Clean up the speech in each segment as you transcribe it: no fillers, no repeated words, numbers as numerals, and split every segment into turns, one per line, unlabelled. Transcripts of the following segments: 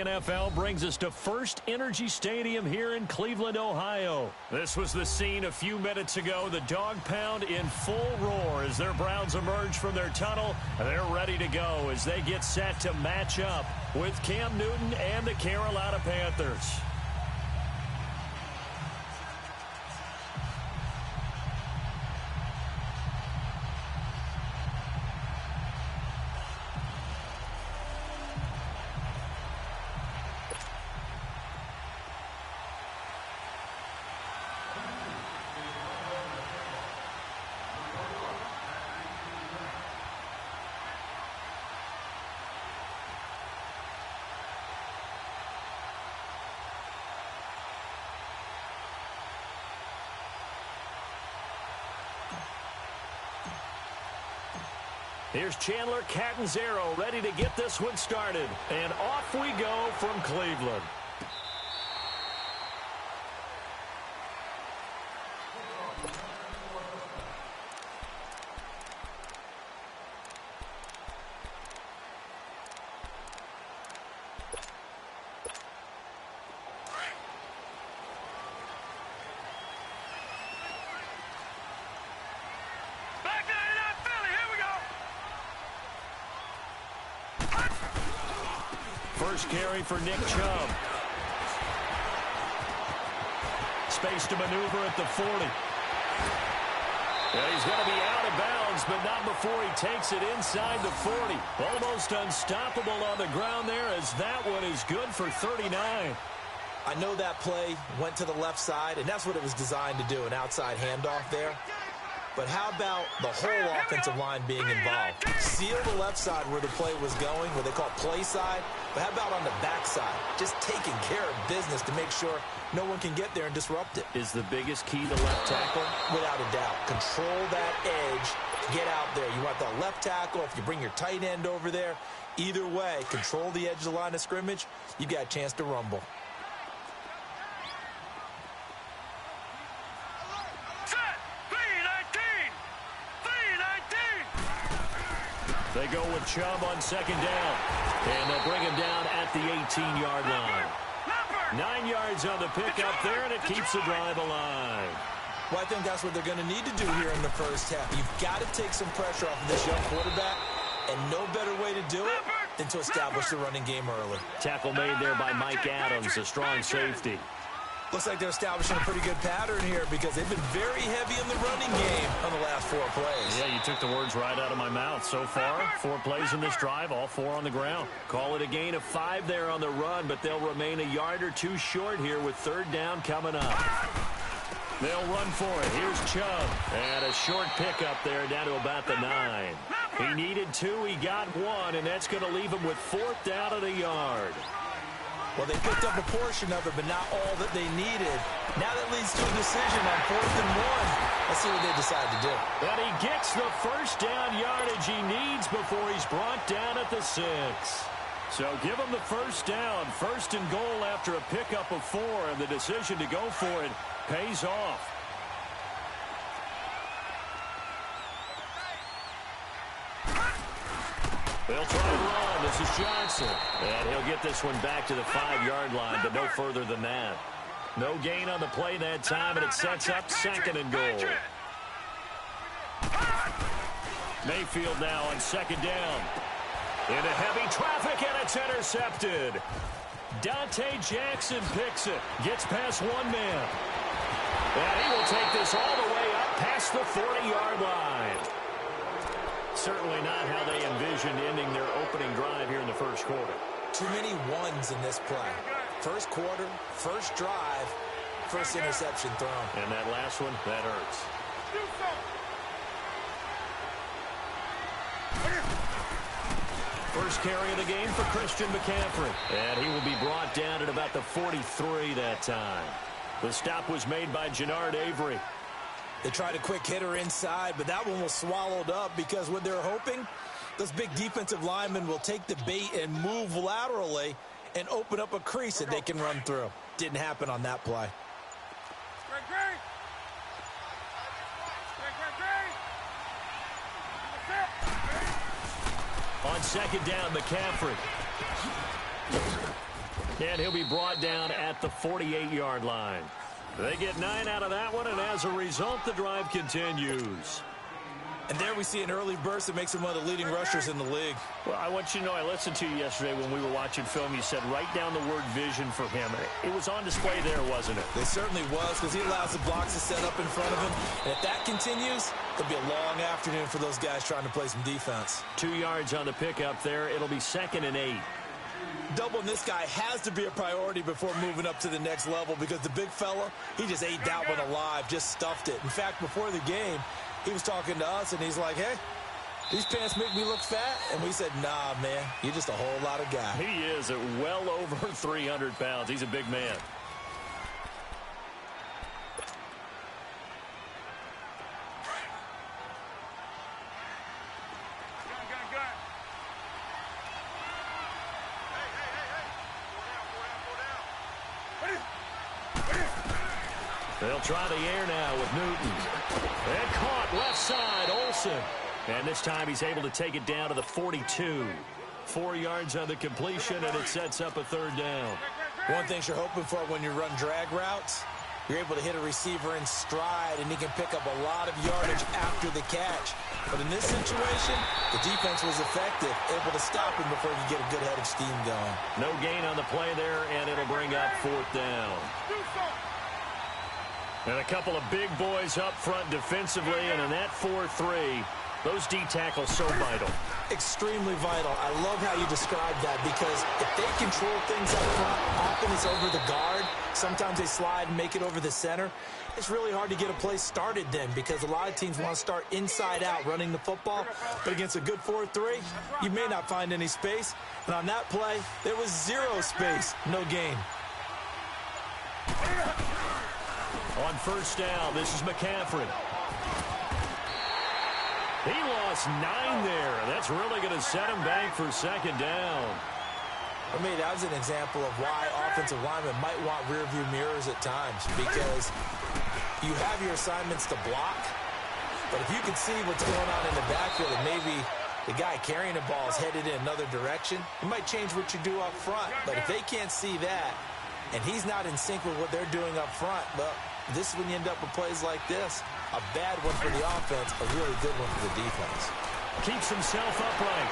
NFL brings us to First Energy Stadium here in Cleveland, Ohio. This was the scene a few minutes ago. The dog pound in full roar as their Browns emerge from their tunnel. They're ready to go as they get set to match up with Cam Newton and the Carolina Panthers. Here's Chandler Catanzaro ready to get this one started. And off we go from Cleveland. First carry for Nick Chubb. Space to maneuver at the 40. And he's going to be out of bounds, but not before he takes it inside the 40. Almost unstoppable on the ground there as that one is good for 39.
I know that play went to the left side, and that's what it was designed to do, an outside handoff there. But how about the whole offensive line being involved? Seal the left side where the play was going, what they call play side. But how about on the back side? Just taking care of business to make sure no one can get there and disrupt it.
Is the biggest key the left tackle?
Without a doubt. Control that edge. Get out there. You want that left tackle. If you bring your tight end over there, either way, control the edge of the line of scrimmage, you got a chance to rumble.
They go with Chubb on second down. And they'll bring him down at the 18-yard line. 9 yards on the pickup there, and it keeps the drive alive.
Well, I think that's what they're going to need to do here in the first half. You've got to take some pressure off of this young quarterback, and no better way to do it than to establish the running game early.
Tackle made there by Mike Adams, a strong safety.
Looks like they're establishing a pretty good pattern here because they've been very heavy in the running game on the last 4 plays.
Yeah, you took the words right out of my mouth. So far, 4 plays in this drive, all 4 on the ground. Call it a gain of 5 there on the run, but they'll remain a yard or 2 short here with third down coming up. They'll run for it. Here's Chubb. And a short pickup there down to about the 9. He needed 2, he got 1, and that's going to leave him with 4th down at a yard.
Well, they picked up a portion of it, but not all that they needed. Now that leads to a decision on 4th and 1. Let's see what they decide to do.
And he gets the first down yardage he needs before he's brought down at the 6. So give him the first down. First and goal after a pickup of 4, and the decision to go for it pays off. They'll try to run. This is Johnson. And he'll get this one back to the 5-yard line, but no further than that. No gain on the play that time, and it sets up second and goal. Mayfield now on second down. Into heavy traffic, and it's intercepted. Dante Jackson picks it. Gets past 1 man. And he will take this all the way up past the 40-yard line. Certainly not how they envisioned ending their opening drive here in the first quarter.
Too many ones in this play. First quarter, first drive, first interception thrown.
And that last one, that hurts. First carry of the game for Christian McCaffrey. And he will be brought down at about the 43 that time. The stop was made by Jannard Avery.
They tried a quick hitter inside, but that one was swallowed up because what they're hoping, those big defensive linemen will take the bait and move laterally and open up a crease that they can run through. Didn't happen on that play.
On second down, McCaffrey. And he'll be brought down at the 48-yard line. They get 9 out of that one, and as a result, the drive continues.
And there we see an early burst that makes him one of the leading rushers in the league.
Well, I want you to know, I listened to you yesterday when we were watching film. You said write down the word vision for him. It was on display there, wasn't it?
It certainly was, because he allows the blocks to set up in front of him. And if that continues, it'll be a long afternoon for those guys trying to play some defense.
2 yards on the pickup there. It'll be 2nd and 8.
Doubling this guy has to be a priority before moving up to the next level, because the big fella, he just ate that one alive, just stuffed it. In fact, before the game, he was talking to us, and he's like, hey, these pants make me look fat. And we said, nah, man, you're just a whole lot of guy.
He is at well over 300 pounds. He's a big man. They'll try the air now with Newton. And caught left side, Olsen. And this time he's able to take it down to the 42. 4 yards on the completion, and it sets up a 3rd down.
One thing you're hoping for when you run drag routes, you're able to hit a receiver in stride, and he can pick up a lot of yardage after the catch. But in this situation, the defense was effective, able to stop him before he could get a good head of steam going.
No gain on the play there, and it'll bring up 4th down. And a couple of big boys up front defensively, and in that 4-3, those D tackles so vital.
Extremely vital. I love how you describe that, because if they control things up front, often it's over the guard. Sometimes they slide and make it over the center. It's really hard to get a play started then, because a lot of teams want to start inside out running the football. But against a good 4-3, you may not find any space. And on that play, there was 0 space, no gain.
On 1st down, this is McCaffrey. He lost 9 there. That's really going to set him back for 2nd down.
I mean, that was an example of why offensive linemen might want rearview mirrors at times, because you have your assignments to block, but if you can see what's going on in the backfield and maybe the guy carrying the ball is headed in another direction, it might change what you do up front. But if they can't see that, and he's not in sync with what they're doing up front, well, this is when you end up with plays like this. A bad one for the offense, a really good one for the defense.
Keeps himself upright.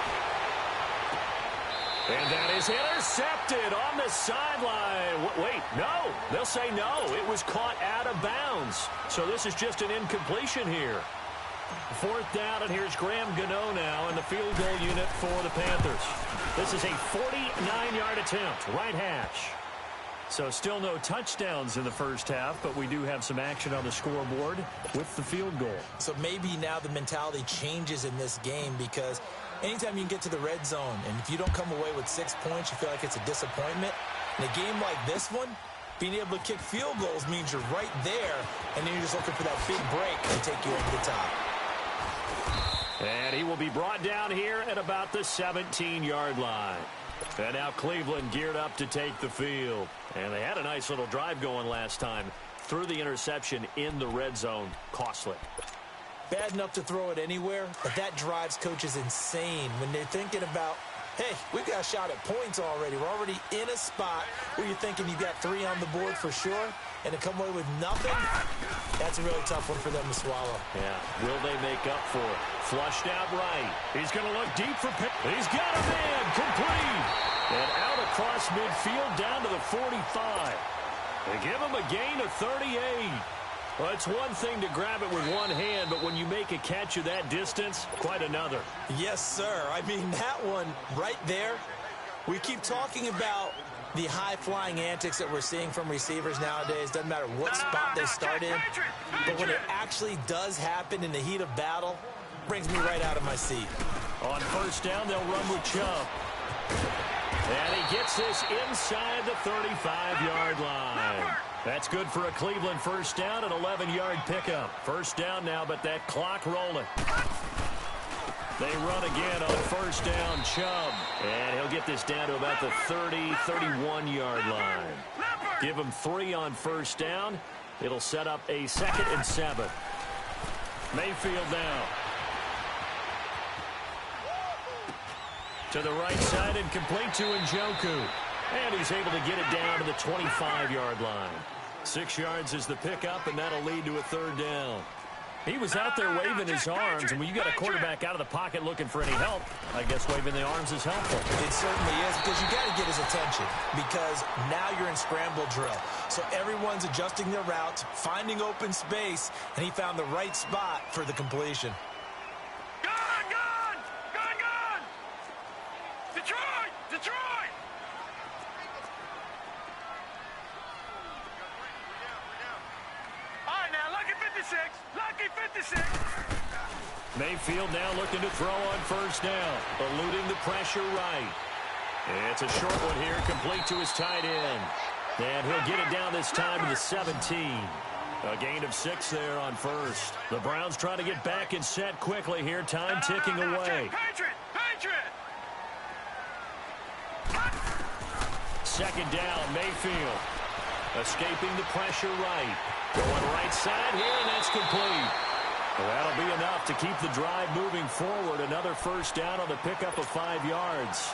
And that is intercepted on the sideline. Wait, no. They'll say no. It was caught out of bounds. So this is just an incompletion here. 4th down, and here's Graham Gano now in the field goal unit for the Panthers. This is a 49-yard attempt, right hash. So still no touchdowns in the first half, but we do have some action on the scoreboard with the field goal.
So maybe now the mentality changes in this game, because anytime you can get to the red zone, and if you don't come away with 6 points, you feel like it's a disappointment. In a game like this one, being able to kick field goals means you're right there, and then you're just looking for that big break to take you over the top.
And he will be brought down here at about the 17-yard line. And now Cleveland geared up to take the field. And they had a nice little drive going last time. Threw the interception in the red zone. Costly.
Bad enough to throw it anywhere, but that drives coaches insane when they're thinking about, hey, we've got a shot at points already. We're already in a spot where you're thinking you've got 3 on the board for sure, and to come away with nothing, that's a really tough one for them to swallow.
Yeah, will they make up for it? Flushed out right. He's going to look deep for pick. He's got a man, complete. And out across midfield down to the 45. They give him a gain of 38. Well, it's one thing to grab it with one hand, but when you make a catch of that distance, quite another.
Yes, sir. I mean, that one right there, we keep talking about the high-flying antics that we're seeing from receivers nowadays. Doesn't matter what spot they start in, but when it actually does happen in the heat of battle, brings me right out of my seat.
On 1st down, they'll run with Chubb. And he gets this inside the 35-yard line. That's good for a Cleveland 1st down, an 11-yard pickup. 1st down now, but that clock rolling. They run again on 1st down, Chubb. And he'll get this down to about the 31-yard line. Give him 3 on 1st down. It'll set up a 2nd and 7. Mayfield now. To the right side and complete to Njoku. And he's able to get it down to the 25-yard line. 6 yards is the pickup, and that'll lead to a third down. He was out there waving his arms, and when you got a quarterback out of the pocket looking for any help, I guess waving the arms is helpful.
It certainly is, because you got to get his attention, because now you're in scramble drill. So everyone's adjusting their routes, finding open space, and he found the right spot for the completion.
Gun! Detroit! All right, now, lucky 56.
Mayfield now looking to throw on first down, eluding the pressure right. It's a short one here, complete to his tight end. And he'll get it down this time to the 17. A gain of 6 there on first. The Browns trying to get back and set quickly here, time ticking away.
Patriot!
Second down, Mayfield. Escaping the pressure right. Going right side here, and that's complete. Well, that'll be enough to keep the drive moving forward. Another first down on the pickup of 5 yards.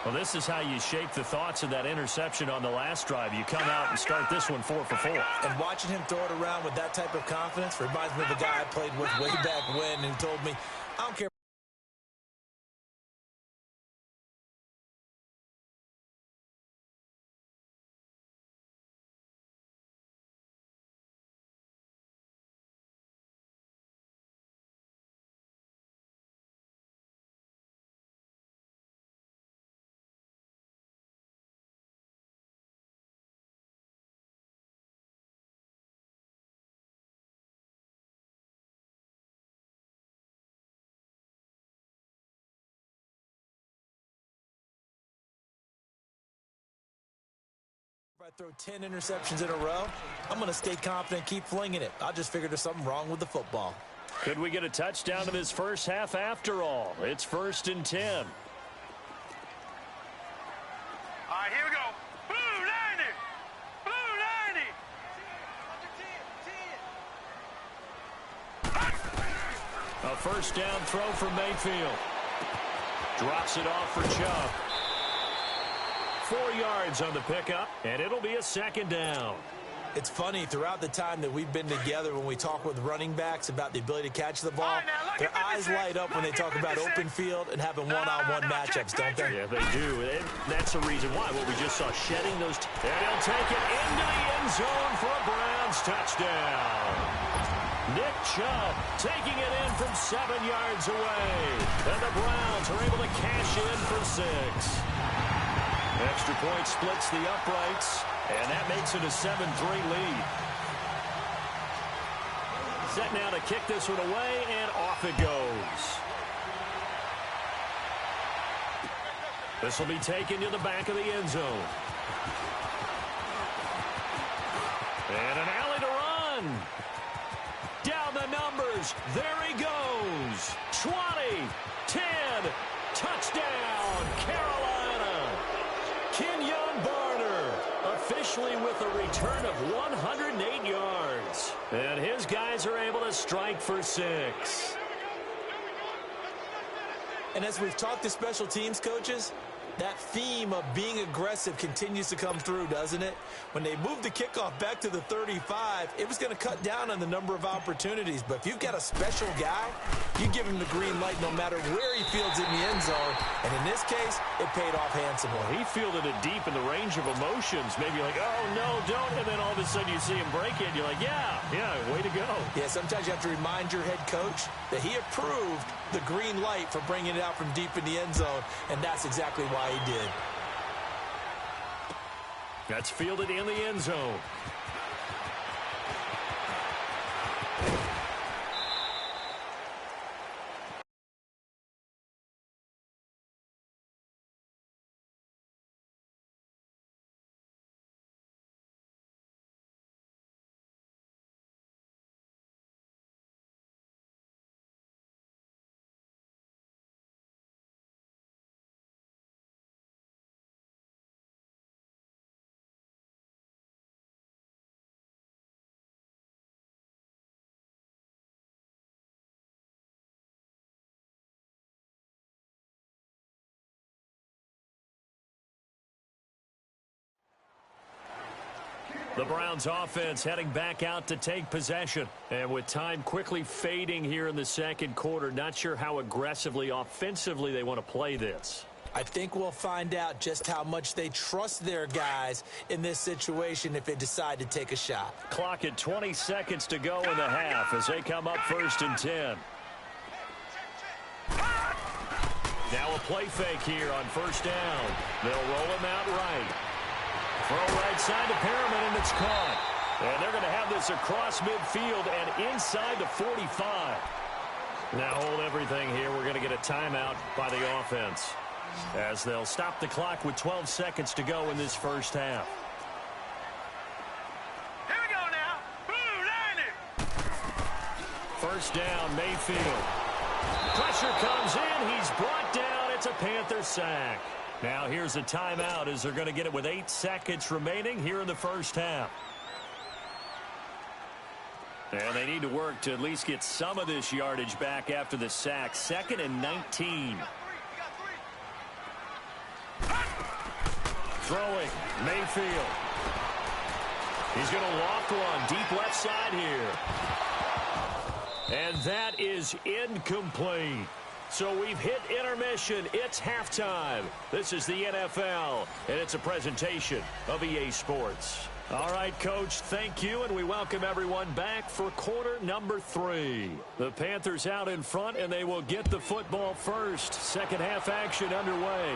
Well, this is how you shape the thoughts of that interception on the last drive. You come out and start this one 4 for 4.
And watching him throw it around with that type of confidence reminds me of a guy I played with way back when who told me, I don't care. If I throw 10 interceptions in a row, I'm going to stay confident, keep flinging it. I just figured there's something wrong with the football.
Could we get a touchdown in this first half after all? It's 1st and 10.
All right, here we go. Blue 90.
A first down throw from Mayfield. Drops it off for Chubb. 4 yards on the pickup, and it'll be a second down.
It's funny, throughout the time that we've been together, when we talk with running backs about the ability to catch the ball, their eyes light up when they talk about open field and having one-on-one matchups, don't they?
Yeah, they do. And that's the reason why. What we just saw, shedding those. And he'll take it into the end zone for a Browns touchdown. Nick Chubb taking it in from 7 yards away. And the Browns are able to cash in for 6. Extra point splits the uprights, and that makes it a 7-3 lead. Set now to kick this one away, and off it goes. This will be taken to the back of the end zone. And an alley to run. Down the numbers. There he goes. 20, 10, touchdown, Carolina. Kenyon Barner officially with a return of 108 yards. And his guys are able to strike for 6.
And as we've talked to special teams coaches, that theme of being aggressive continues to come through, doesn't it? When they moved the kickoff back to the 35, it was going to cut down on the number of opportunities. But if you've got a special guy, you give him the green light no matter where he fields it in the end zone. And in this case, it paid off handsomely.
Well, he fielded it deep in the range of emotions. Maybe like, oh, no, don't. And then all of a sudden you see him break it. And you're like, yeah, way to go.
Yeah, sometimes you have to remind your head coach that he approved the green light for bringing it out from deep in the end zone. And that's exactly why he did.
That's fielded in the end zone. The Browns offense heading back out to take possession. And with time quickly fading here in the second quarter, not sure how aggressively, offensively they want to play this.
I think we'll find out just how much they trust their guys in this situation if they decide to take a shot.
Clock at 20 seconds to go in the half as they come up 1st and 10. Now a play fake here on 1st down. They'll roll him out right. Throw right side to Perriman, and it's caught. And they're going to have this across midfield and inside the 45. Now hold everything here. We're going to get a timeout by the offense as they'll stop the clock with 12 seconds to go in this first half.
Here we go now. Boo, 90.
1st down, Mayfield. Pressure comes in. He's brought down. It's a Panther sack. Now here's a timeout as they're going to get it with 8 seconds remaining here in the first half. And they need to work to at least get some of this yardage back after the sack. 2nd and 19. Throwing, Mayfield. He's going to loft one deep left side here. And that is incomplete. So we've hit intermission. It's halftime. This is the NFL, and it's a presentation of EA Sports. All right, Coach, thank you, and we welcome everyone back for quarter number 3. The Panthers out in front, and they will get the football first. Second half action underway.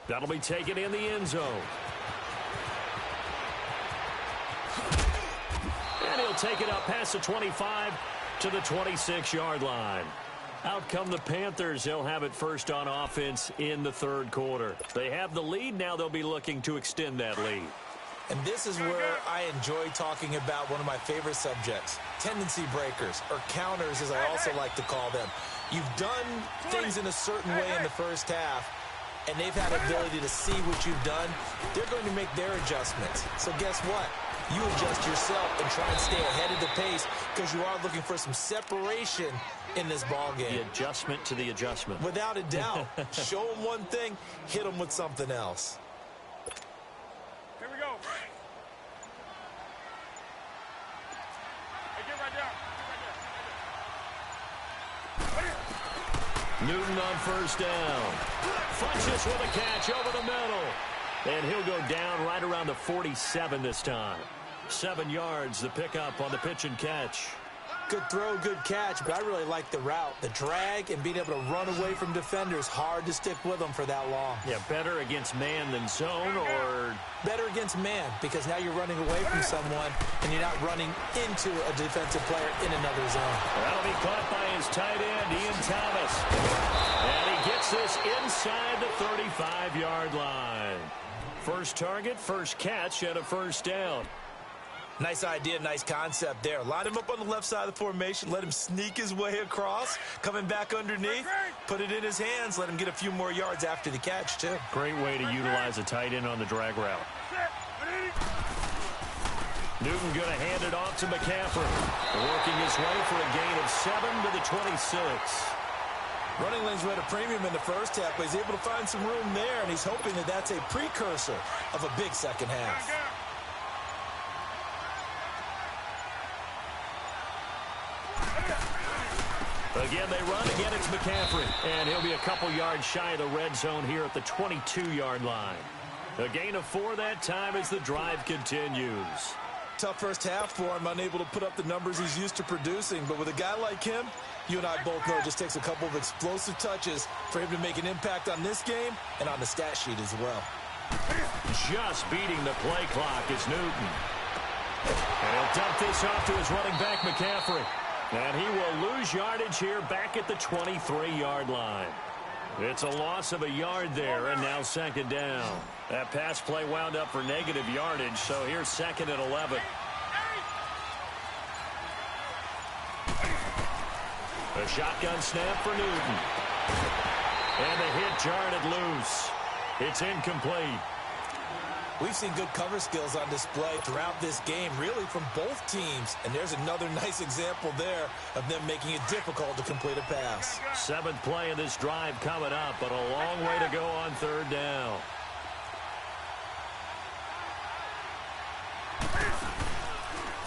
That'll be taken in the end zone. And he'll take it up past the 25 to the 26-yard line. Out come the Panthers. They'll have it first on offense in the 3rd quarter. They have the lead. Now they'll be looking to extend that lead.
And this is where I enjoy talking about one of my favorite subjects, tendency breakers, or counters as I also like to call them. You've done things in a certain way in the first half, and they've had the ability to see what you've done. They're going to make their adjustments. So guess what? You adjust yourself and try and stay ahead of the pace because you are looking for some separation in this ball game.
The adjustment to the adjustment.
Without a doubt. Show them one thing, hit them with something else.
Here we go. Hey, get right down.
Newton on 1st down. Funches with a catch over the middle. And he'll go down right around the 47 this time. 7 yards, the pickup on the pitch and catch.
Good throw, good catch, but I really like the route. The drag and being able to run away from defenders, hard to stick with them for that long.
Yeah, better against man than zone, or?
Better against man, because now you're running away from someone and you're not running into a defensive player in another zone.
That'll be caught by his tight end, Ian Thomas. And he gets this inside the 35-yard line. First target, first catch, and a 1st down.
Nice idea, nice concept there. Line him up on the left side of the formation, let him sneak his way across, coming back underneath, put it in his hands, let him get a few more yards after the catch, too.
Great way to utilize a tight end on the drag route. Newton going to hand it off to McCaffrey, working his way for a gain of 7 to the 26.
Running lanes were at a premium in the first half, but he's able to find some room there, and he's hoping that that's a precursor of a big second half.
Again, they run. Again, it's McCaffrey. And he'll be a couple yards shy of the red zone here at the 22-yard line. A gain of 4 that time as the drive continues.
Tough first half for him, unable to put up the numbers he's used to producing. But with a guy like him, you and I both know it just takes a couple of explosive touches for him to make an impact on this game and on the stat sheet as well.
Just beating the play clock is Newton. And he'll dump this off to his running back, McCaffrey. And he will lose yardage here back at the 23-yard line. It's a loss of a yard there, and now 2nd down. That pass play wound up for negative yardage, so here's 2nd and 11. A shotgun snap for Newton. And the hit jarred it loose. It's incomplete.
We've seen good cover skills on display throughout this game, really from both teams. And there's another nice example there of them making it difficult to complete a pass.
7th play of this drive coming up, but a long way to go on 3rd down.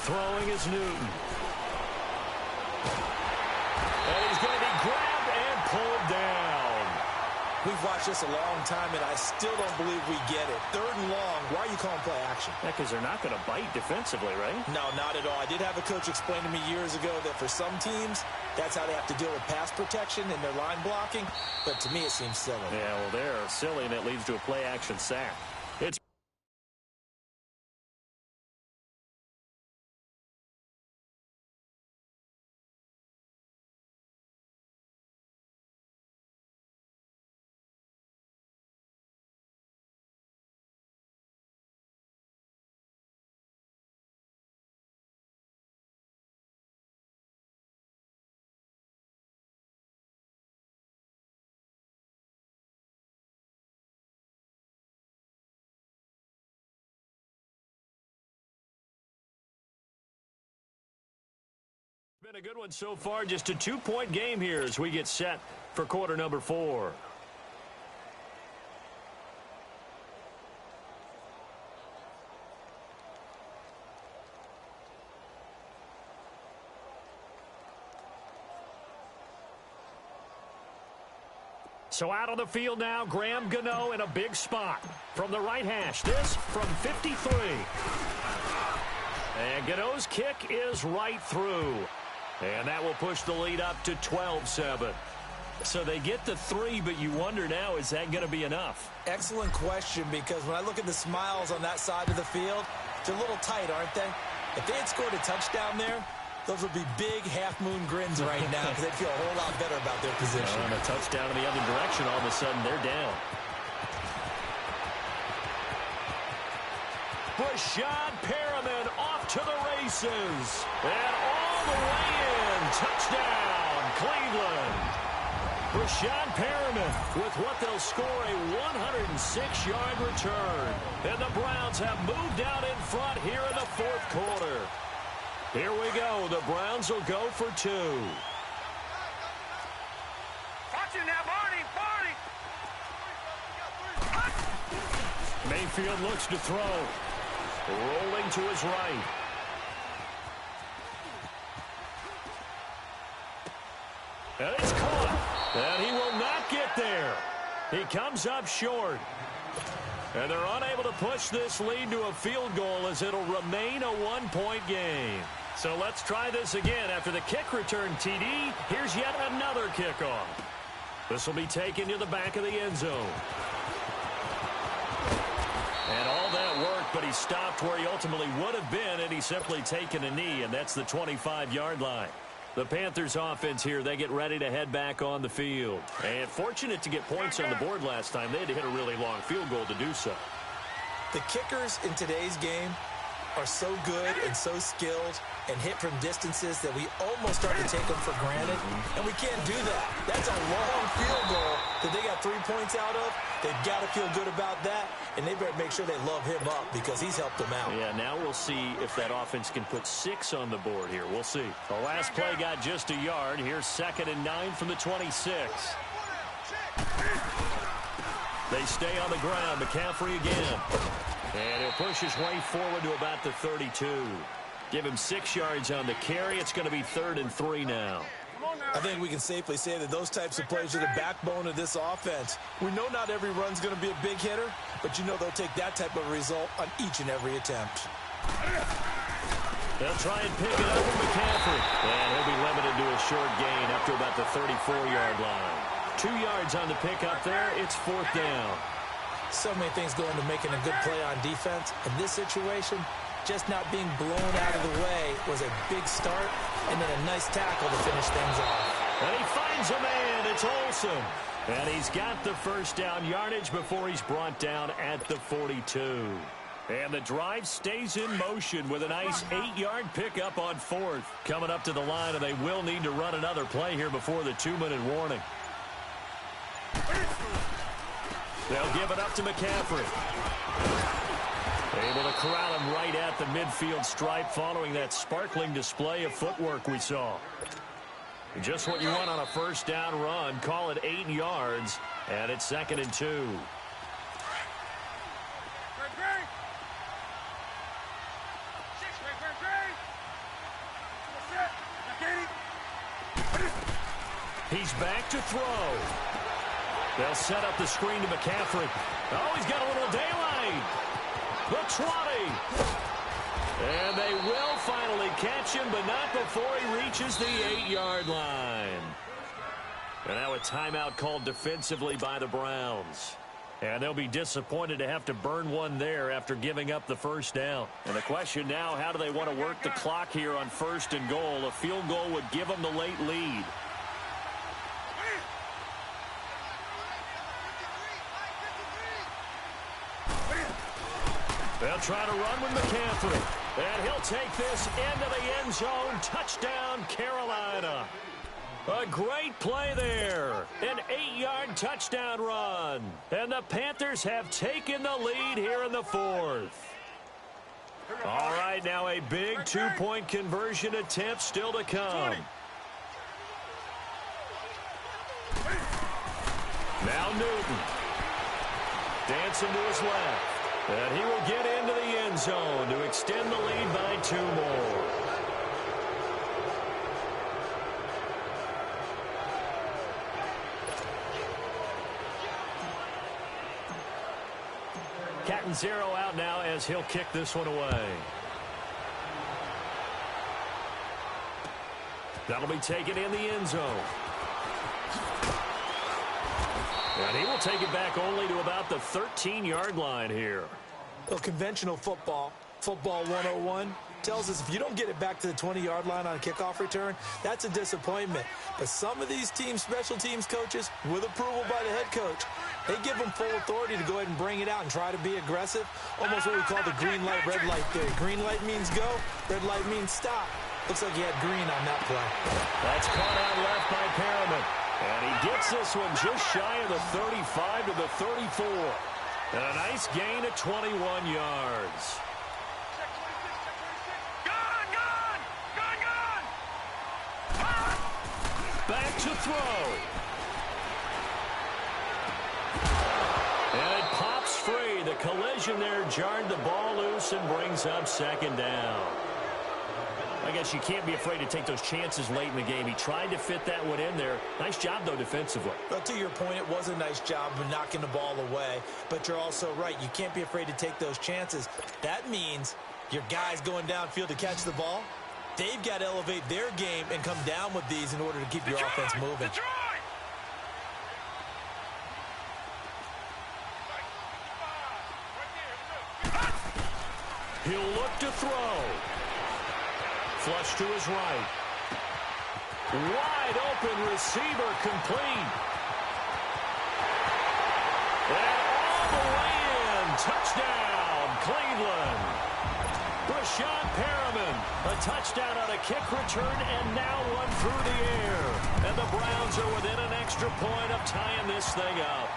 Throwing is Newton. And he's going to be grabbed and pulled down.
We've watched this a long time, and I still don't believe we get it. 3rd and long. Why are you calling play action?
Yeah, because they're not going to bite defensively, right?
No, not at all. I did have a coach explain to me years ago that for some teams, that's how they have to deal with pass protection and their line blocking. But to me, it seems silly.
Yeah, well, they're silly, and it leads to a play action sack. It's been a good one so far. Just a 2-point game here as we get set for quarter number 4. So out on the field now, Graham Gano in a big spot from the right hash. This from 53. And Gano's kick is right through. And that will push the lead up to 12-7. So they get the 3, but you wonder now, is that going to be enough?
Excellent question, because when I look at the smiles on that side of the field, they're a little tight, aren't they? If they had scored a touchdown there, those would be big half-moon grins right now because they'd feel a whole lot better about their position.
On a touchdown in the other direction, all of a sudden they're down. Brashad Perriman off to the races. And all the way in. Touchdown, Cleveland. Brashad Perriman with what they'll score a 106-yard return. And the Browns have moved out in front here in the 4th quarter. Here we go. The Browns will go for 2.
Watch it now, Barney.
Mayfield looks to throw. Rolling to his right. And it's caught. And he will not get there. He comes up short. And they're unable to push this lead to a field goal as it'll remain a 1-point game. So let's try this again. After the kick return TD, here's yet another kickoff. This will be taken to the back of the end zone. And all that worked, but he stopped where he ultimately would have been, and he's simply taken a knee, and that's the 25-yard line. The Panthers offense here, they get ready to head back on the field. And fortunate to get points on the board last time. They had to hit a really long field goal to do so.
The kickers in today's game are so good and so skilled and hit from distances that we almost start to take them for granted. And we can't do that. That's a long field goal that they got 3 points out of. They've got to feel good about that, and they better make sure they love him up because he's helped them out.
Yeah, now we'll see if that offense can put 6 on the board here. We'll see. The last play got just a yard. Here's 2nd and 9 from the 26. They stay on the ground. McCaffrey again. And he'll push his way forward to about the 32. Give him 6 yards on the carry. It's going to be 3rd and 3 now.
I think we can safely say that those types of plays are the backbone of this offense. We know not every run's going to be a big hitter, but you know they'll take that type of result on each and every attempt.
They'll try and pick it up with McCaffrey. And he'll be limited to a short gain up to about the 34-yard line. 2 yards on the pickup there. It's 4th down.
So many things go into making a good play on defense. In this situation, just not being blown out of the way was a big start, and then a nice tackle to finish things off.
And he finds a man. It's Olsen. And he's got the first down yardage before he's brought down at the 42. And the drive stays in motion with a nice 8-yard pickup on 4th. Coming up to the line, and they will need to run another play here before the 2-minute warning. They'll give it up to McCaffrey. Able to corral him right at the midfield stripe following that sparkling display of footwork we saw. Just what you want on a first down run. Call it 8 yards, and it's 2nd and 2. He's back to throw. They'll set up the screen to McCaffrey. Oh, he's got a little daylight. The 20. And they will finally catch him, but not before he reaches the 8-yard line. And now a timeout called defensively by the Browns. And they'll be disappointed to have to burn one there after giving up the first down. And the question now, how do they want to work the clock here on 1st and goal? A field goal would give them the late lead. They'll try to run with McCaffrey. And he'll take this into the end zone. Touchdown, Carolina. A great play there. An 8-yard touchdown run. And the Panthers have taken the lead here in the 4th. All right, now a big 2-point conversion attempt still to come. Now Newton. Dancing to his left. And he will get into the end zone to extend the lead by 2 more. Catanzaro out now as he'll kick this one away. That'll be taken in the end zone. And he will take it back only to about the 13-yard line here.
Well, conventional football 101, tells us if you don't get it back to the 20-yard line on a kickoff return, that's a disappointment. But some of these teams, special teams coaches, with approval by the head coach, they give them full authority to go ahead and bring it out and try to be aggressive. Almost what we call the green light, red light theory. Green light means go, red light means stop. Looks like he had green on that play.
That's caught out left by Perriman. And he gets this one just shy of the 35 to the 34. And a nice gain of 21 yards. Back to throw. And it pops free. The collision there jarred the ball loose and brings up 2nd down. I guess you can't be afraid to take those chances late in the game. He tried to fit that one in there. Nice job, though, defensively.
But to your point, it was a nice job of knocking the ball away. But you're also right. You can't be afraid to take those chances. That means your guys going downfield to catch the ball, they've got to elevate their game and come down with these in order to keep your offense moving.
He'll look to throw. Flush to his right. Wide open receiver complete. And all the way in. Touchdown, Cleveland. Brashad Perriman, a touchdown on a kick return and now one through the air. And the Browns are within an extra point of tying this thing up.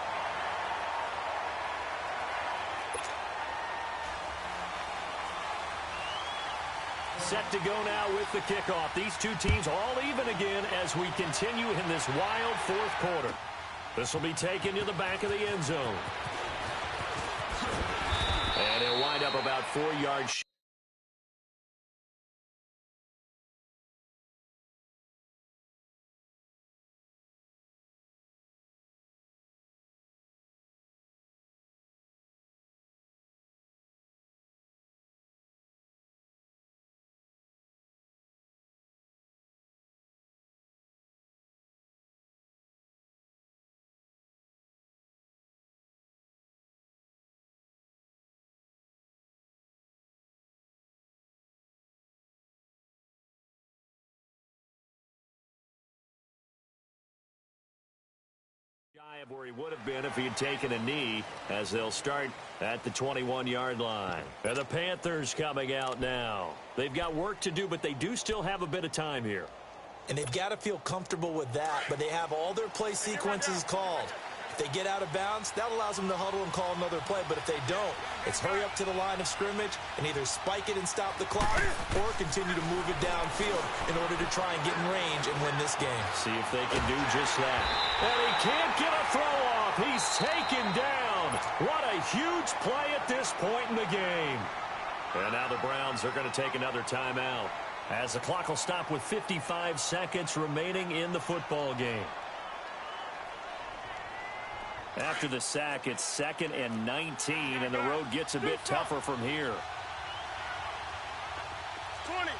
Set to go now with the kickoff. These two teams all even again as we continue in this wild 4th quarter. This will be taken to the back of the end zone. And it'll wind up about 4 yards. Shy of where he would have been if he had taken a knee, as they'll start at the 21-yard line. And the Panthers coming out now. They've got work to do, but they do still have a bit of time here.
And they've got to feel comfortable with that, but they have all their play sequences called. If they get out of bounds, that allows them to huddle and call another play. But if they don't, it's hurry up to the line of scrimmage and either spike it and stop the clock or continue to move it downfield in order to try and get in range and win this game.
See if they can do just that. And he can't get a throw off. He's taken down. What a huge play at this point in the game. And now the Browns are going to take another timeout. As the clock will stop with 55 seconds remaining in the football game. After the sack, it's 2nd and 19, and the road gets a bit tougher from here.
20.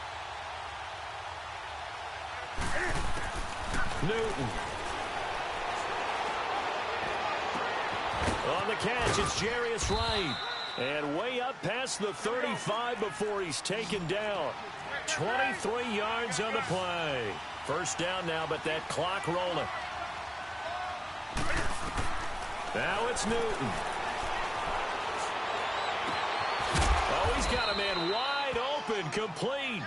Newton. On the catch, it's Jarius Wright. And way up past the 35 before he's taken down. 23 yards on the play. First down now, but that clock rolling. Now it's Newton. Oh, he's got a man wide open, complete.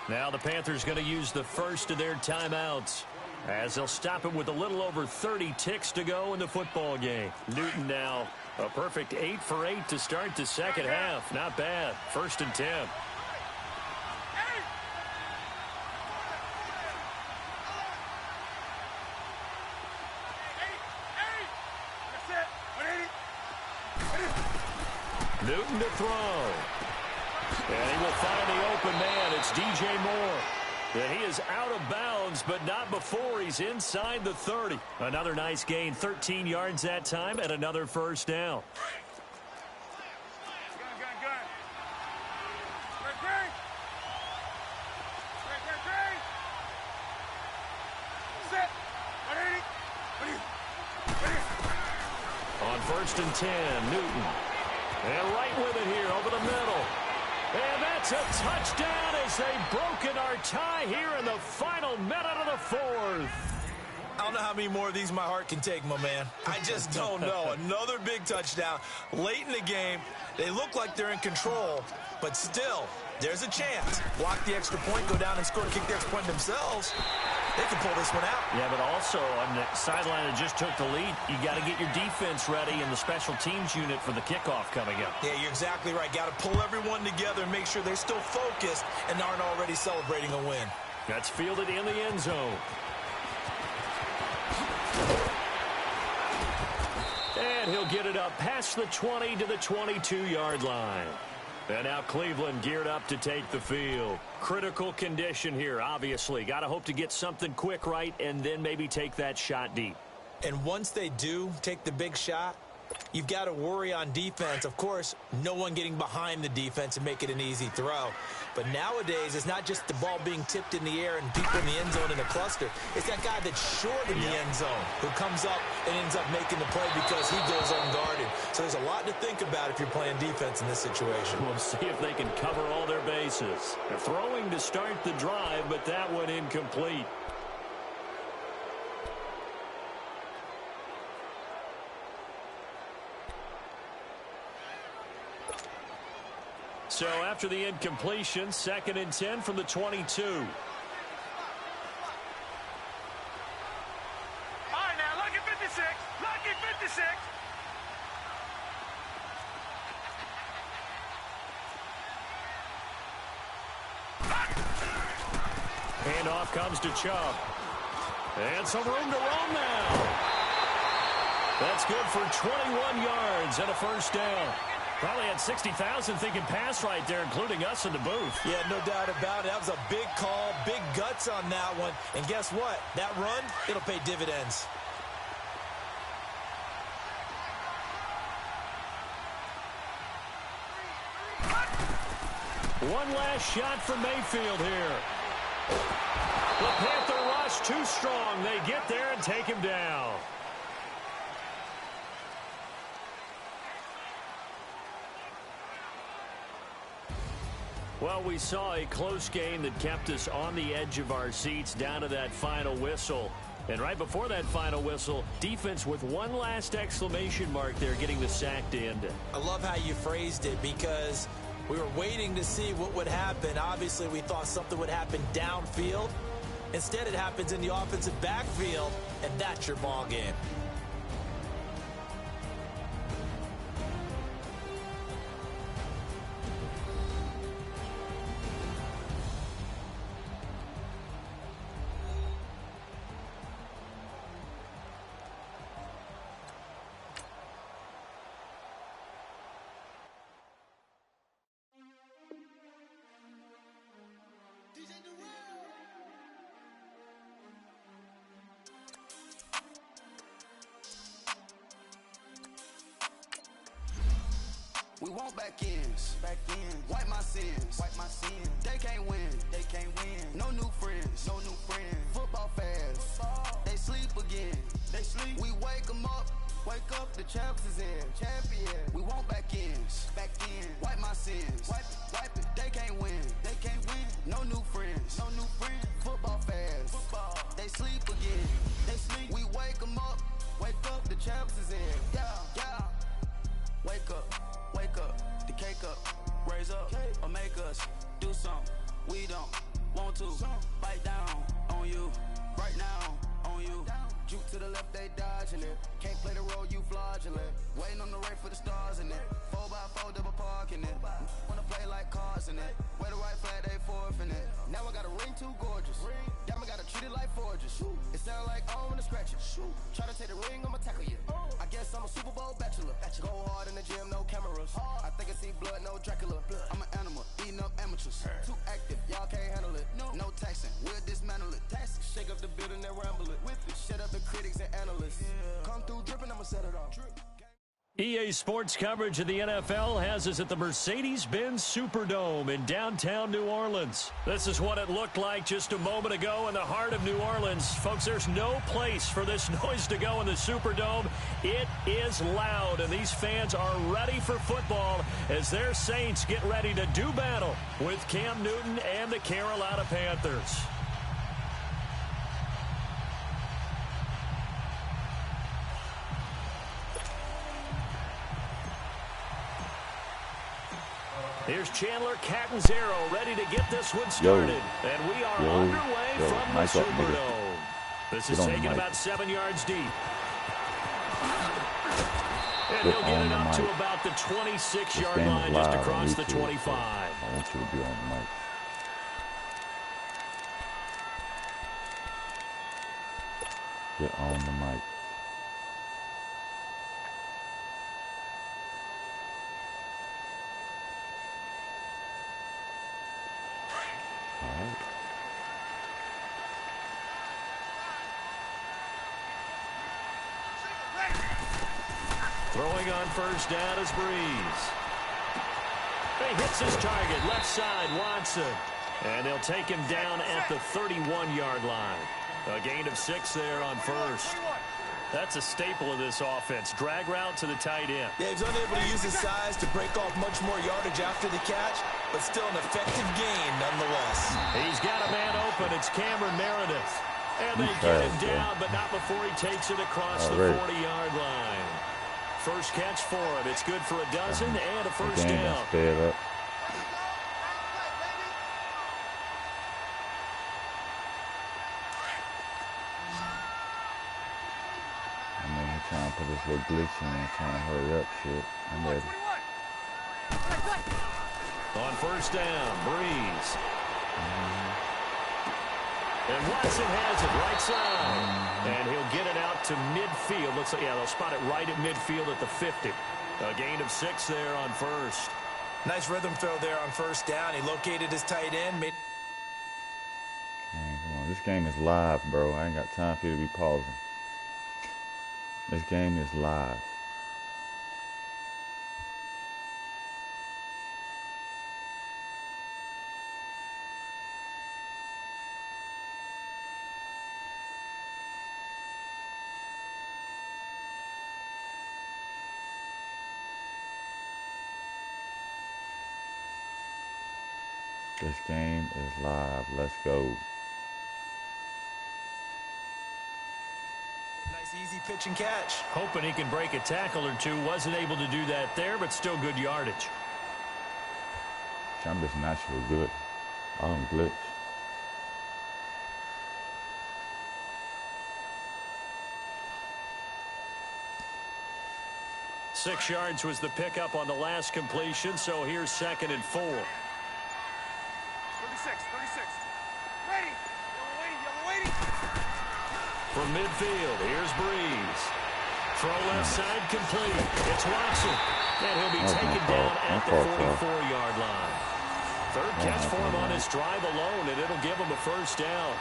Now the Panthers going to use the first of their timeouts, as they'll stop him with a little over 30 ticks to go in the football game. Newton now a perfect 8 for 8 to start the second half. Not bad. 1st and 10. Newton to throw. And he will find the open man. It's DJ Moore. And he is out of bounds, but not before he's inside the 30. Another nice gain, 13 yards that time, and another first down. On 1st and 10, Newton. And right with it here over the middle. And that's a touchdown as they've broken our tie here in the final minute of the 4th.
I don't know how many more of these my heart can take, my man. I just don't know. Another big touchdown. Late in the game, they look like they're in control, but still, there's a chance. Block the extra point, go down and score to kick the extra point themselves. They can pull this one out.
Yeah, but also on the sideline that just took the lead, you got to get your defense ready and the special teams unit for the kickoff coming up.
Yeah, you're exactly right. Got to pull everyone together and make sure they're still focused and aren't already celebrating a win.
That's fielded in the end zone. And he'll get it up past the 20 to the 22-yard line. And now Cleveland geared up to take the field. Critical condition here, obviously. Got to hope to get something quick right and then maybe take that shot deep.
And once they do take the big shot, you've got to worry on defense. Of course, no one getting behind the defense and make it an easy throw. But nowadays, it's not just the ball being tipped in the air and people in the end zone in a cluster. It's that guy that's short in the end zone who comes up and ends up making the play because he goes unguarded. So there's a lot to think about if you're playing defense in this situation.
We'll see if they can cover all their bases. They're throwing to start the drive, but that one incomplete. So after the incompletion, 2nd and 10 from the 22.
All right, now, lucky 56. Lucky 56.
Handoff comes to Chubb. And some room to roam now. That's good for 21 yards and a first down. Probably had 60,000 thinking pass right there, including us in the booth.
Yeah, no doubt about it. That was a big call, big guts on that one. And guess what? That run, it'll pay dividends.
One last shot for Mayfield here. The Panther rush too strong. They get there and take him down. Well, we saw a close game that kept us on the edge of our seats down to that final whistle. And right before that final whistle, defense with one last exclamation mark there, getting the sack to end it.
I love how you phrased it because we were waiting to see what would happen. Obviously, we thought something would happen downfield. Instead, it happens in the offensive backfield, and that's your ball game.
back ends. Wipe my sins. They can't win. No new friends. Football fans. They sleep again. We wake them up. The champs is in. Champion. We want back ends. Wipe my sins. Wipe it. They can't win. No new friends. Football fans. They sleep again. We wake them up. The champs is in. Yeah. Wake up. The cake up. Raise up. Or make us do something. We don't want to. Bite down on you. Right now on you. Juke to the left, they dodging it. Can't play the role, you fraudulent. Waiting on the right for the stars in it. 4x4 double parking it. Wanna play like cars in it. Wear the right flag, they forfeiting it. Now I got a ring too gorgeous. Damn, I gotta treat it like forges. It sound like I wanna scratch it. Try to take the ring, I'ma tackle you. I guess I'm a Super Bowl bachelor. Go hard in the gym, no cameras. I think I see blood, no Dracula. I'm an animal, eating up amateurs. Too active, y'all can't handle it. No taxing, we'll dismantle it. Shake up the building and ramble it. Whip it, shut up the critics and analysts. Come through dripping, I'ma set it off.
EA Sports coverage of the NFL has us at the Mercedes-Benz Superdome in downtown New Orleans. This is what it looked like just a moment ago in the heart of New Orleans. Folks, there's no place for this noise to go in the Superdome. It is loud, and these fans are ready for football as their Saints get ready to do battle with Cam Newton and the Carolina Panthers. Here's Chandler Catanzaro ready to get this one started. And we are underway from the Superdome. This is taken about 7 yards deep. And he'll get it up to about the 26-yard line just across the 25.
I want you to be on the mic. Get on the mic.
Throwing on first down is Breeze. He hits his target, left side, Watson. And they'll take him down at the 31-yard line. A gain of 6 there on first. That's a staple of this offense. Drag route to the tight end.
Yeah, he's unable to use his size to break off much more yardage after the catch, but still an effective gain nonetheless.
He's got a man open. It's Cameron Meredith. And they get him down, but not before he takes it across the 40-yard line. First catch for him. It's good for a dozen and a first down.
Sped up. I mean, he's trying to put this little glitch in and trying to hurry up shit. I'm ready.
On first down, Breeze. And Watson has it right side. And he'll get it out to midfield. Looks like, yeah, they'll spot it right at midfield at the 50. A gain of 6 there on first.
Nice rhythm throw there on first down. He located his tight end.
Man, come on. This game is live, bro. I ain't got time for you to be pausing. This game is live. This game is live. Let's go.
Nice easy pitch and catch.
Hoping he can break a tackle or two. Wasn't able to do that there, but still good yardage.
I'm just naturally good. I don't glitch.
Six yards was the pickup on the last completion, so here's 2nd and 4.
36. Ready. You're waiting.
From midfield, here's Breeze. Throw left side complete. It's Watson. And he'll be taken down at the 44-yard line. Third catch for him on his drive alone, and it'll give him a first down.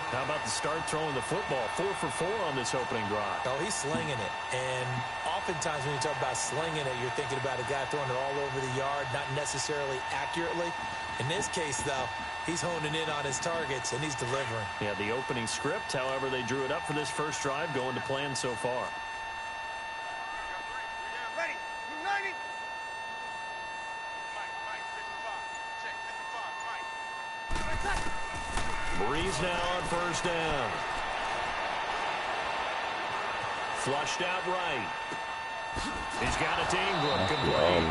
How about the start throwing the football? 4 for 4 on this opening drive.
Oh, he's slinging it. And oftentimes when you talk about slinging it, you're thinking about a guy throwing it all over the yard, not necessarily accurately. In this case, though, he's honing in on his targets, and he's delivering.
Yeah, the opening script, however, they drew it up for this first drive, going to plan so far.
Ready. 90.
Breeze now on first down. Flushed out right. He's got it to Ingram. Complete.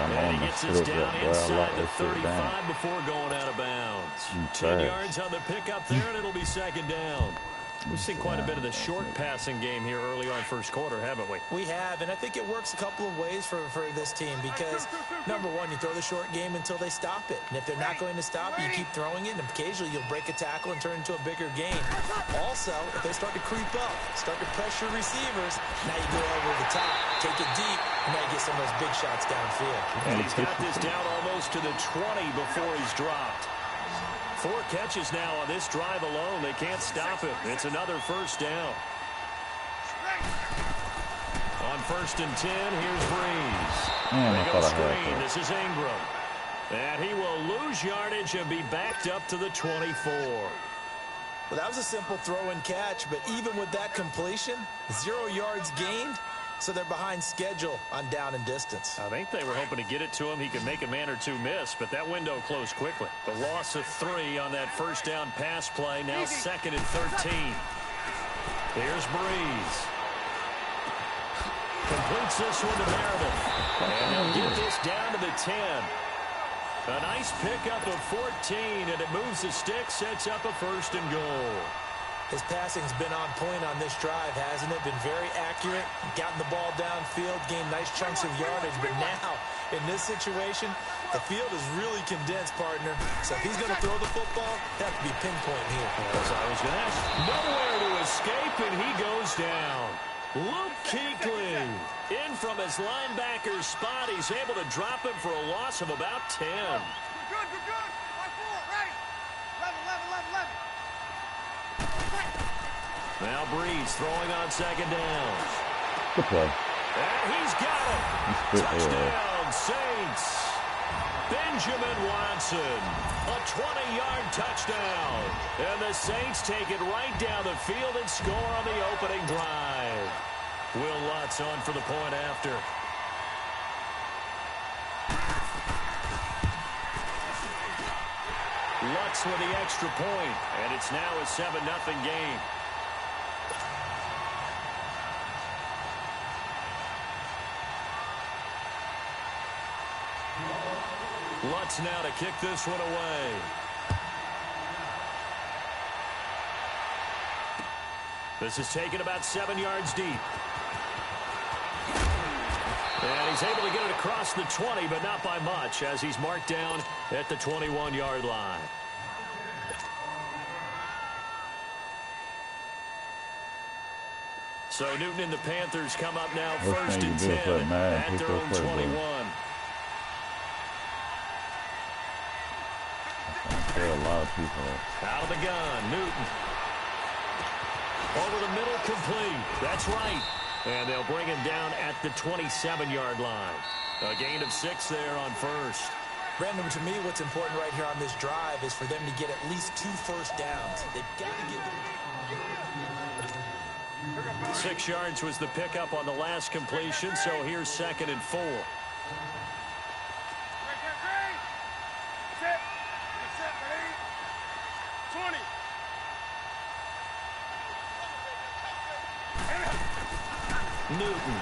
And he gets us down inside the 35 before going out of bounds. 10 yards on the pickup there, and it'll be second down. We've seen quite a bit of the short passing game here early on first quarter, haven't we?
We have, and I think it works a couple of ways for this team because, number one, you throw the short game until they stop it. And if they're not going to stop it, you keep throwing it, and occasionally you'll break a tackle and turn it into a bigger gain. Also, if they start to creep up, start to pressure receivers, now you go over the top, take it deep, and now you get some of those big shots downfield.
And he's got this down almost to the 20 before he's dropped. 4 catches now on this drive alone. They can't stop him. It's another first down. On first and 10, here's Breeze. They go screen. This is Ingram. And he will lose yardage and be backed up to the 24.
Well, that was a simple throw and catch, but even with that completion, 0 yards gained, so they're behind schedule on down and distance.
I think they were hoping to get it to him. He could make a man or two miss, but that window closed quickly. The loss of 3 on that first down pass play, now second and 13. Here's Breeze. Completes this one to Meredith. And they'll get this down to the 10. A nice pickup of 14, and it moves the stick, sets up a first and goal.
His passing's been on point on this drive, hasn't it? Been very accurate, gotten the ball downfield, gained nice chunks of yardage. But now, in this situation, the field is really condensed, partner. So if he's going to throw the football, it has to be pinpoint here.
As I was going to ask, nowhere to escape, and he goes down. Luke Kuechly in from his linebacker spot. He's able to drop him for a loss of about 10.
Good. Line 4, ready. 11.
Now Breeze throwing on second down.
Good play.
And he's got it. Touchdown, Saints. Benjamin Watson. A 20-yard touchdown. And the Saints take it right down the field and score on the opening drive. Will Lutz on for the point after. Lutz with the extra point, and it's now a 7-0 game. Lutz now to kick this one away. This is taken about 7 yards deep. And he's able to get it across the 20, but not by much, as he's marked down at the 21-yard line. So Newton and the Panthers come up now first and 10 at their own 21.
There are a lot of people.
Out of the gun, Newton. Over the middle, complete. That's right. And they'll bring him down at the 27-yard line. A gain of 6 there on first.
Brandon, to me, what's important right here on this drive is for them to get at least 2 first downs. They've got to get them.
6 yards was the pickup on the last completion, so here's second and 4.
Great. Set, ready. 20.
Newton.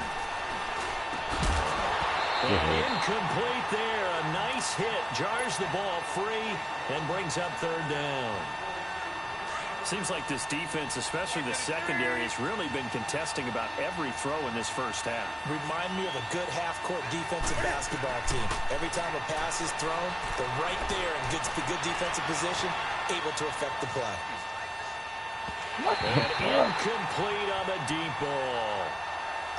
And incomplete there. A nice hit. Jars the ball free and brings up third down. Seems like this defense, especially the secondary, has really been contesting about every throw in this first half.
Remind me of a good half-court defensive basketball team. Every time a pass is thrown, they're right there in good defensive position, able to affect the play.
And incomplete on the deep ball.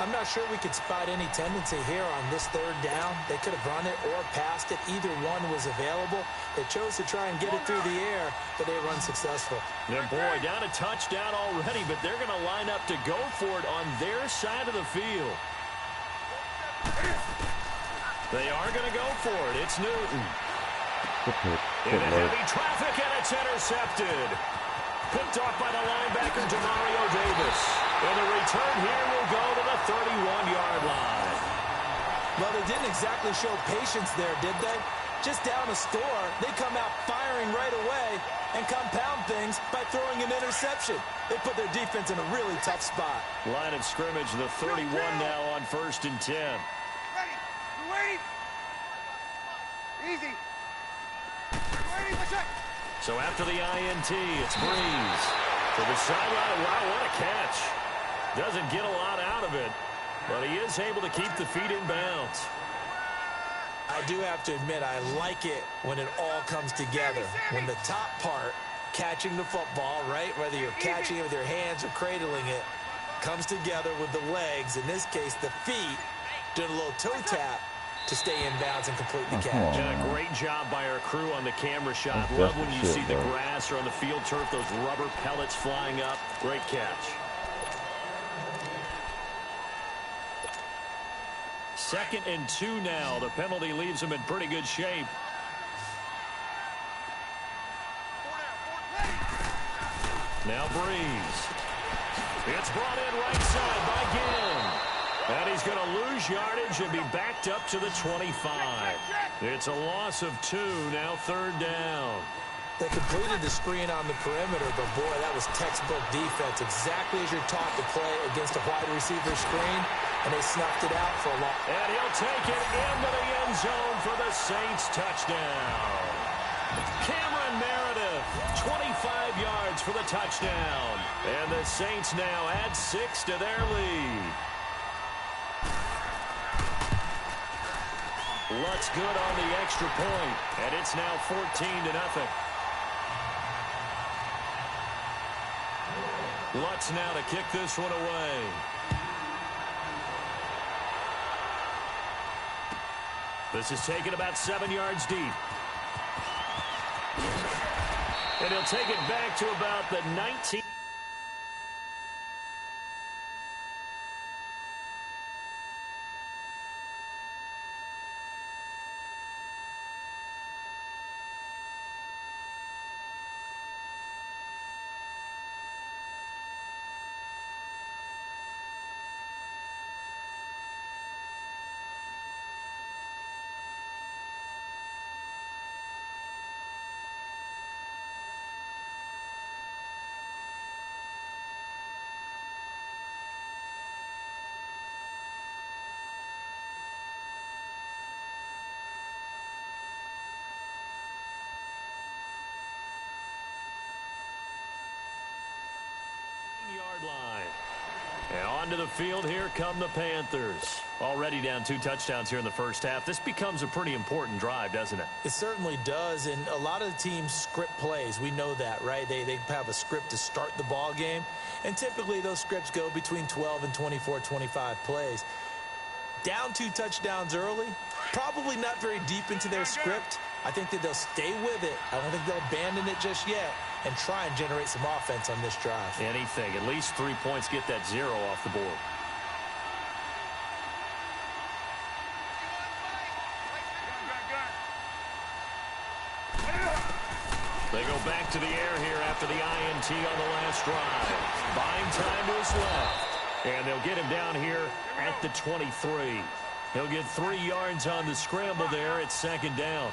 I'm not sure we could spot any tendency here on this third down. They could have run it or passed it. Either one was available. They chose to try and get it through the air, but they were unsuccessful.
And boy, down a touchdown already, but they're going to line up to go for it on their side of the field. They are going to go for it. It's Newton. Into heavy traffic, and it's intercepted. Picked off by the linebacker, Demario Davis. And the return here will go to the 31-yard line.
Well, they didn't exactly show patience there, did they? Just down a score, they come out firing right away and compound things by throwing an interception. They put their defense in a really tough spot.
Line of scrimmage, the 31 now on 1st and 10.
Ready? You waiting? Easy. You waiting? What's up?
So after the INT, it's Breeze. To the sideline. Wow, what a catch. Doesn't get a lot out of it, but he is able to keep the feet in bounds.
I do have to admit, I like it when it all comes together. When the top part, catching the football, right, whether you're catching it with your hands or cradling it, comes together with the legs, in this case the feet, doing a little toe tap to stay in bounds and complete the catch.
And a great job by our crew on the camera shot. Love when you see the grass or on the field turf, those rubber pellets flying up. Great catch. 2nd and 2 now. The penalty leaves them in pretty good shape. Now Breeze. It's brought in right side by Ginn. And he's going to lose yardage and be backed up to the 25. It's a loss of 2, now 3rd down.
They completed the screen on the perimeter, but boy, that was textbook defense. Exactly as you're taught to play against a wide receiver screen, and they snuffed it out for a long.
And he'll take it into the end zone for the Saints touchdown. Cameron Meredith, 25 yards for the touchdown. And the Saints now add 6 to their lead. Lutz good on the extra point, and it's now 14-0. Lutz now to kick this one away. This is taken about 7 yards deep. And he'll take it back to about the 19. Yard line. And onto the field here come the Panthers. Already down 2 touchdowns here in the first half. This becomes a pretty important drive, doesn't it?
It certainly does, and a lot of the teams script plays. We know that, right? They have a script to start the ball game, and typically those scripts go between 12 and 24, 25 plays. Down 2 touchdowns early, probably not very deep into their script. I think that they'll stay with it. I don't think they'll abandon it just yet and try and generate some offense on this drive.
Anything. At least 3 points, get that 0 off the board. They go back to the air here after the INT on the last drive. Buying time to his left. And they'll get him down here at the 23. He'll get 3 yards on the scramble there. It's 2nd down.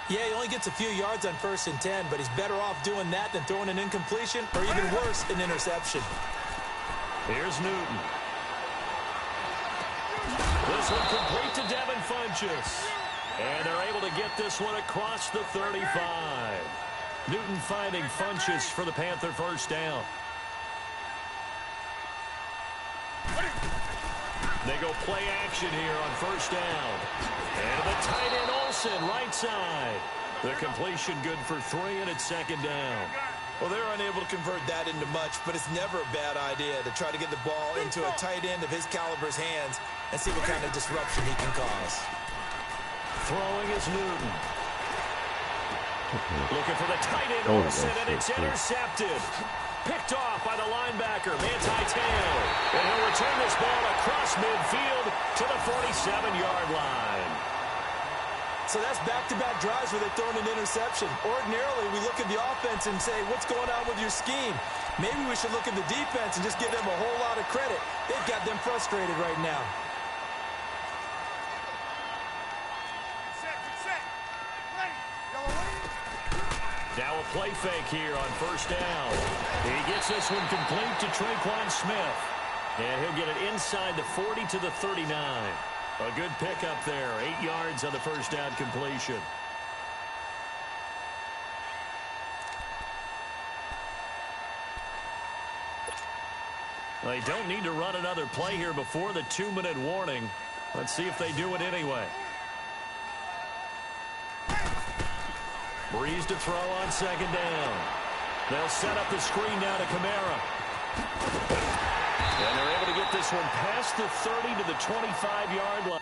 Yeah, he only gets a few yards on 1st and 10, but he's better off doing that than throwing an incompletion or even worse, an interception.
Here's Newton. This one complete to Devin Funchess. And they're able to get this one across the 35. Newton finding Funchess for the Panther first down. They go play action here on 1st down. And the tight end Olsen, right side. The completion good for 3, and it's 2nd down.
Well, they're unable to convert that into much, but it's never a bad idea to try to get the ball into a tight end of his caliber's hands and see what kind of disruption he can cause.
Throwing is Newton. Looking for the tight end, Olsen, and it's intercepted. Picked off by the linebacker, Manti Te'o. And he'll return this ball across midfield to the 47-yard line.
So that's back-to-back drives where they've thrown an interception. Ordinarily, we look at the offense and say, what's going on with your scheme? Maybe we should look at the defense and just give them a whole lot of credit. They've got them frustrated right now.
Set. Ready. Yellow wing.
Now a play fake here on first down. He gets this one complete to Traquan Smith. And he'll get it inside the 40 to the 39. A good pickup there. 8 yards on the first down completion. They don't need to run another play here before the 2-minute warning. Let's see if they do it anyway. Breeze to throw on second down. They'll set up the screen now to Kamara. And they're able to get this one past the 30 to the 25-yard line.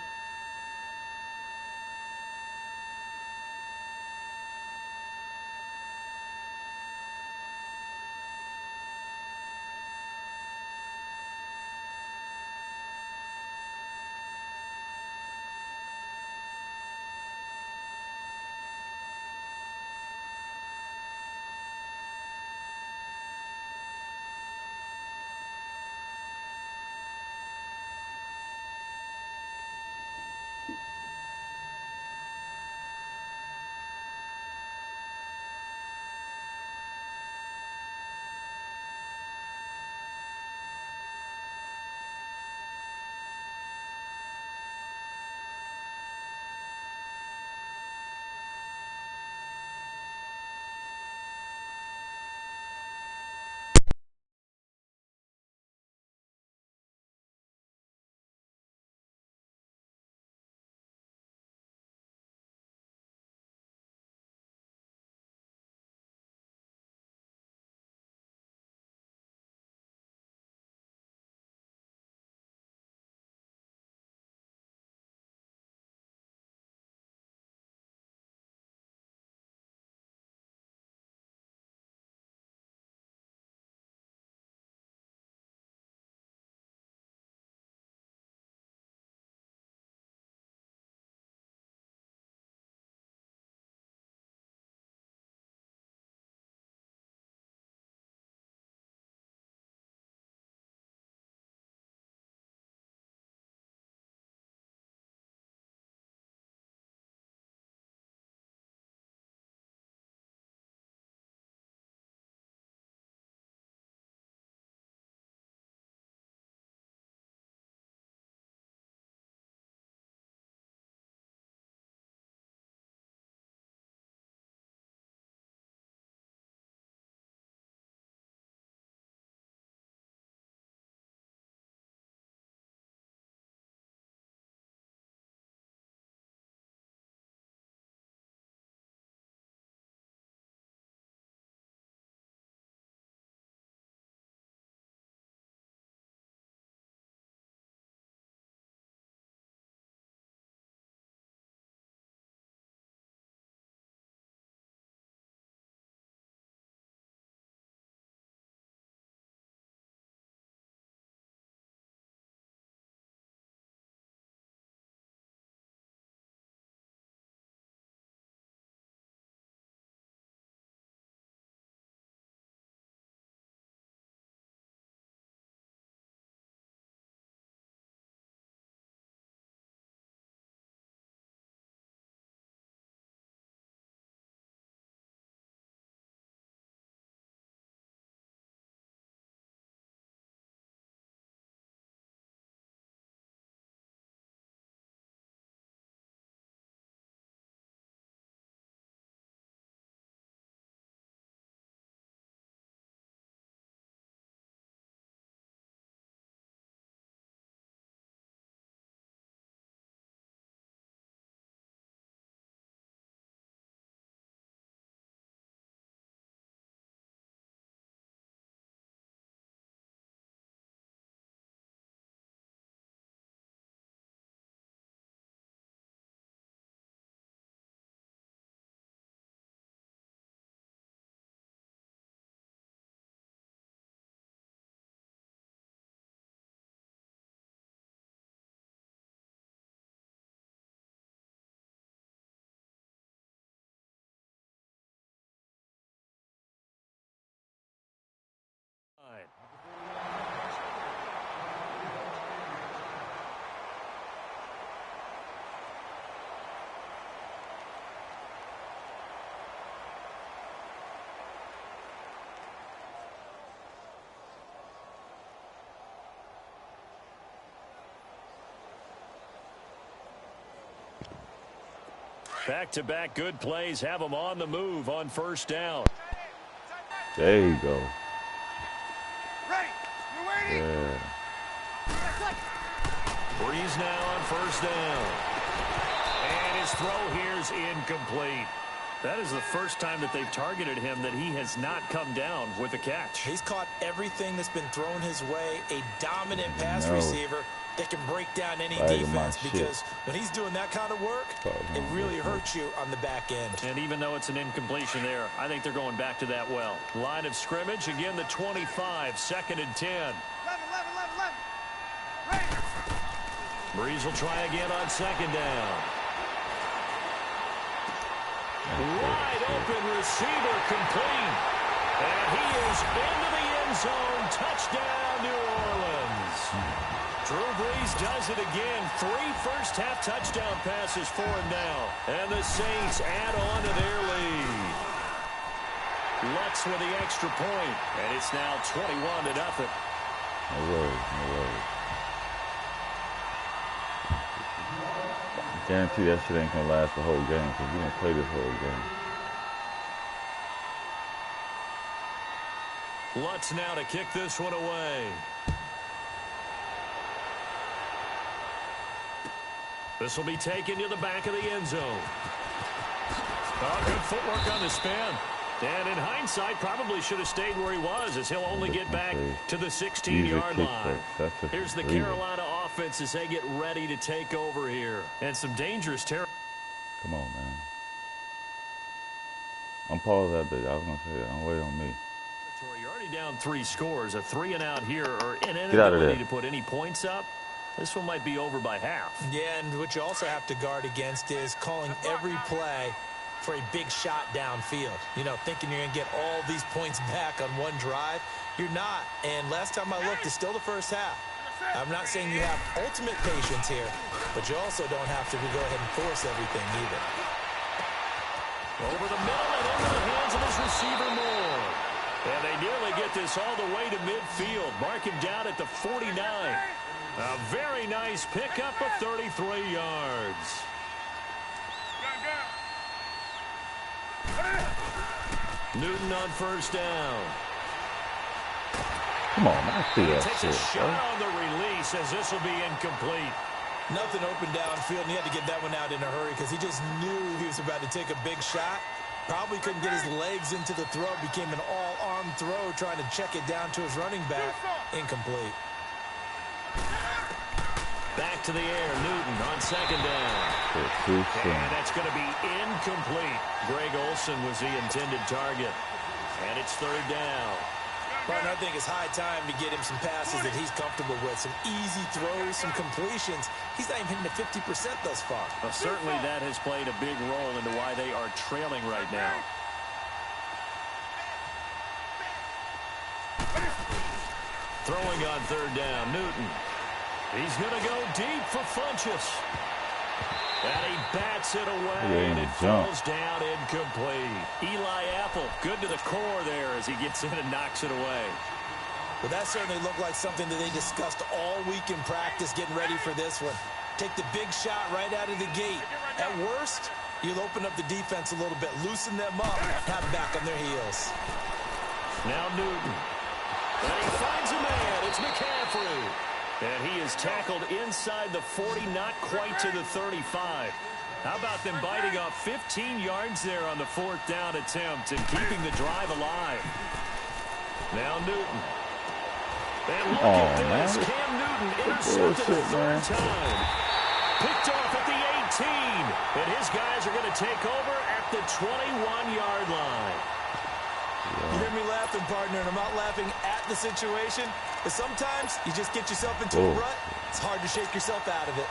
Back-to-back good plays have them on the move on first down.
There you go.
Ready. You waiting?
Yeah.
Breeze now on first down. And his throw here's incomplete. That is the first time that they've targeted him that he has not come down with a catch.
He's caught everything that's been thrown his way. A dominant pass receiver that can break down any defense, because when he's doing that kind of work, it really hurts you on the back end.
And even though it's an incompletion there, I think they're going back to that well. Line of scrimmage, again the 25, 2nd and 10.
11. Ready.
Breeze will try again on 2nd down. Wide open receiver complete. And he is into the end zone. Touchdown, New Orleans. Drew Brees does it again. 3 first-half touchdown passes for him now. And the Saints add on to their lead. Lutz with the extra point. And it's now 21-0.
No worries. Guarantee that shit ain't gonna last the whole game, because we don't play this whole game.
Lutz now to kick this one away. This will be taken to the back of the end zone. Oh, good footwork on the spin. And in hindsight, probably should have stayed where he was, as he'll only get back to the 16-yard line. Here's the Carolina offense as they get ready to take over here. And some dangerous territory.
Come on, man. I'm paused that bit. I was going to say that. Don't wait on me.
You're already down 3 scores. A 3-and-out here, or an
inability
to put any points up. This one might be over by half.
Yeah, and what you also have to guard against is calling every play for a big shot downfield. You know, thinking you're going to get all these points back on one drive. You're not. And last time I looked, it's still the first half. I'm not saying you have ultimate patience here, but you also don't have to go ahead and force everything either.
Over the middle and into the hands of his receiver Moore. And they nearly get this all the way to midfield. Mark him down at the 49. A very nice pickup of 33 yards. Newton on first down.
Come on, man. I see that
Takes
shit,
a shot on the release, as this will be incomplete.
Nothing open downfield, and he had to get that one out in a hurry because he just knew he was about to take a big shot. Probably couldn't get his legs into the throw. Became an all-arm throw, trying to check it down to his running back. Incomplete.
Back to the air, Newton on 2nd down. And that's going to be incomplete. Greg Olsen was the intended target. And it's 3rd down.
Martin, I think it's high time to get him some passes that he's comfortable with. Some easy throws, some completions. He's not even hitting the 50% thus far.
Well, certainly that has played a big role into why they are trailing right now. Throwing on 3rd down, Newton. He's going to go deep for Funchess. And he bats it away, and it falls down incomplete. Eli Apple, good to the core there as he gets in and knocks it away.
Well, that certainly looked like something that they discussed all week in practice, getting ready for this one. Take the big shot right out of the gate. At worst, you'll open up the defense a little bit, loosen them up, have them back on their heels.
Now Newton. And he finds a man. It's McCaffrey. And he is tackled inside the 40, not quite to the 35. How about them biting off 15 yards there on the 4th down attempt and keeping the drive alive? Now Newton. And look at this.
Man.
Cam Newton intercepted the 3rd time. Picked off at the 18. And his guys are going to take over at the 21-yard line.
You hear me laughing, partner, and I'm not laughing at the situation, but sometimes you just get yourself into a rut. It's hard to shake yourself out of it.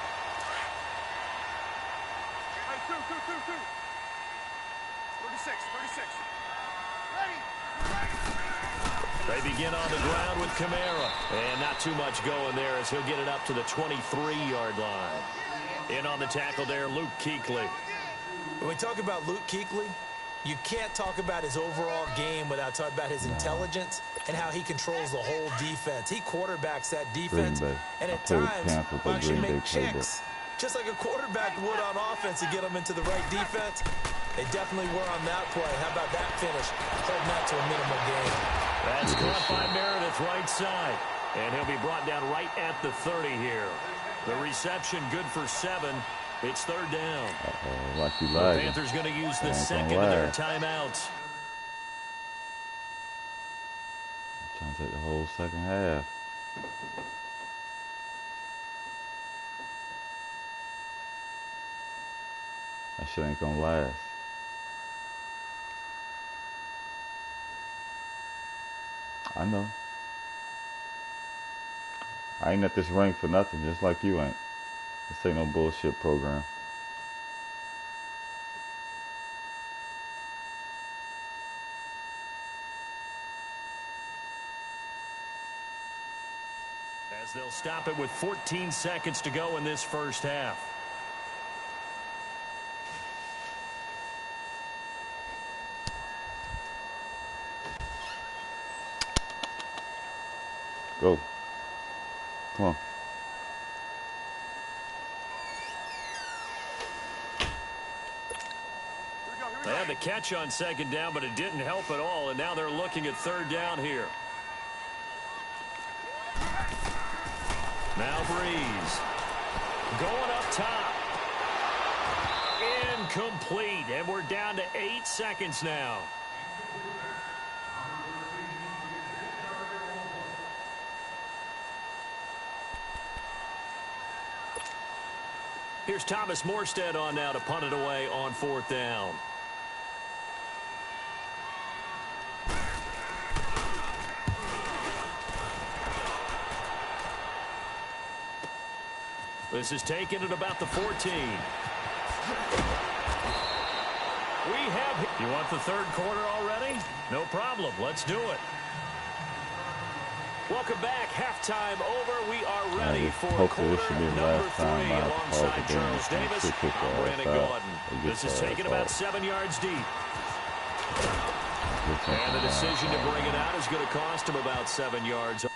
Hey, two. 36. Ready.
They begin on the ground with Kamara. And not too much going there as he'll get it up to the 23-yard line. In on the tackle there, Luke Kuechly.
When we talk about Luke Kuechly, you can't talk about his overall game without talking about his intelligence and how he controls the whole defense. He quarterbacks that defense, and at times will actually make checks just like a quarterback would on offense to get them into the right defense. They definitely were on that play. How about that finish? Holding that to a minimal gain.
That's caught by Meredith right side. And he'll be brought down right at the 30 here. The reception good for 7. It's third down.
Like you
The
lagging.
Panthers going to use the second of their timeouts.
Trying to take the whole second half. That shit ain't gonna last. I know. I ain't at this rank for nothing, just like you ain't. This ain't no bullshit program.
As they'll stop it with 14 seconds to go in this first half.
Go. Come on.
They had the catch on second down, but it didn't help at all, and now they're looking at third down here. Now Breeze. Going up top. Incomplete, and we're down to 8 seconds now. Here's Thomas Morstead on now to punt it away on fourth down. This is taken at about the 14. We have... You want the third quarter already? No problem. Let's do it. Welcome back. Halftime over. We are ready for quarter number 3 alongside Charles Davis. I'm Brandon Gordon. This is taken about 7 yards deep. And the decision to bring it out is going to cost him about 7 yards.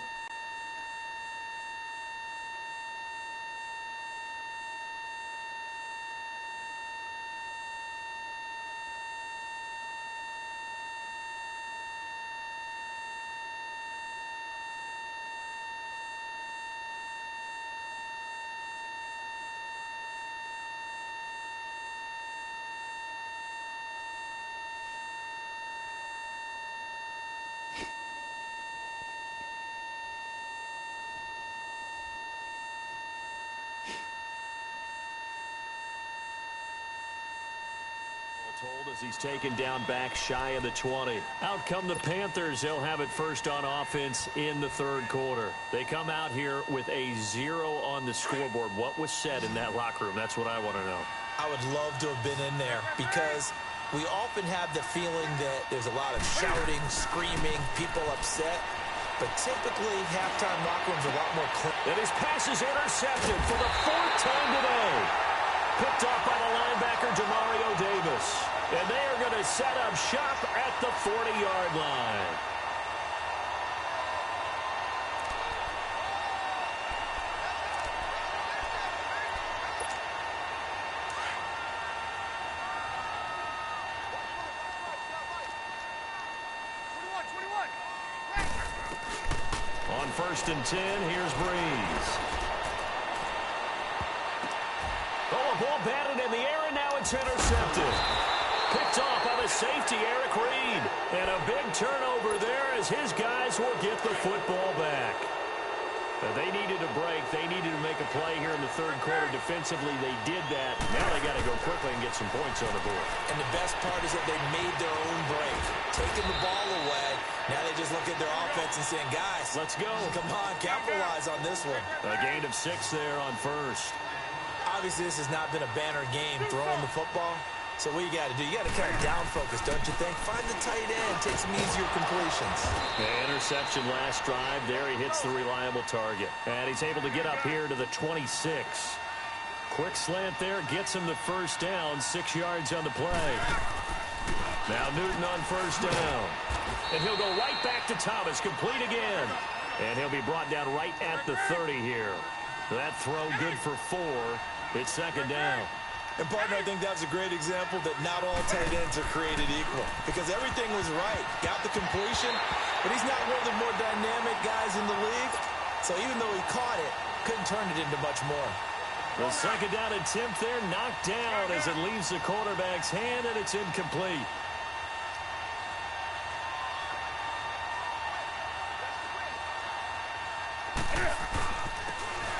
Told as he's taken down back shy of the 20. Out come the Panthers. They'll have it first on offense in the third quarter. They come out here with a 0 on the scoreboard. What was said in that locker room? That's what I want to know.
I would love to have been in there because we often have the feeling that there's a lot of shouting, screaming, people upset. But typically, halftime locker rooms are a lot more clean.
And his pass is intercepted for the 4th time today. Picked off by the linebacker, Demario Davis. And they are going to set up shop at the 40-yard line. On 1st and 10, here's Breeze. Oh, a ball batted in the air, and now it's intercepted. Picked off by the safety, Eric Reed. And a big turnover there as his guys will get the football back. They needed a break. They needed to make a play here in the third quarter. Defensively, they did that. Now they got to go quickly and get some points on the board.
And the best part is that they made their own break. Taking the ball away. Now they just look at their offense and saying, guys,
let's go.
Come on, capitalize on this one.
A gain of 6 there on first.
Obviously, this has not been a banner game throwing the football. So what you got to do, you got to kind of down focus, don't you think? Find the tight end, take some easier completions.
Interception last drive. There he hits the reliable target. And he's able to get up here to the 26. Quick slant there, gets him the first down, 6 yards on the play. Now Newton on first down. And he'll go right back to Thomas, complete again. And he'll be brought down right at the 30 here. That throw good for 4. It's second down.
And, partner, I think that was a great example that not all tight ends are created equal because everything was right. Got the completion, but he's not one of the more dynamic guys in the league. So even though he caught it, couldn't turn it into much more.
The second down attempt there knocked down as it leaves the quarterback's hand, and it's incomplete.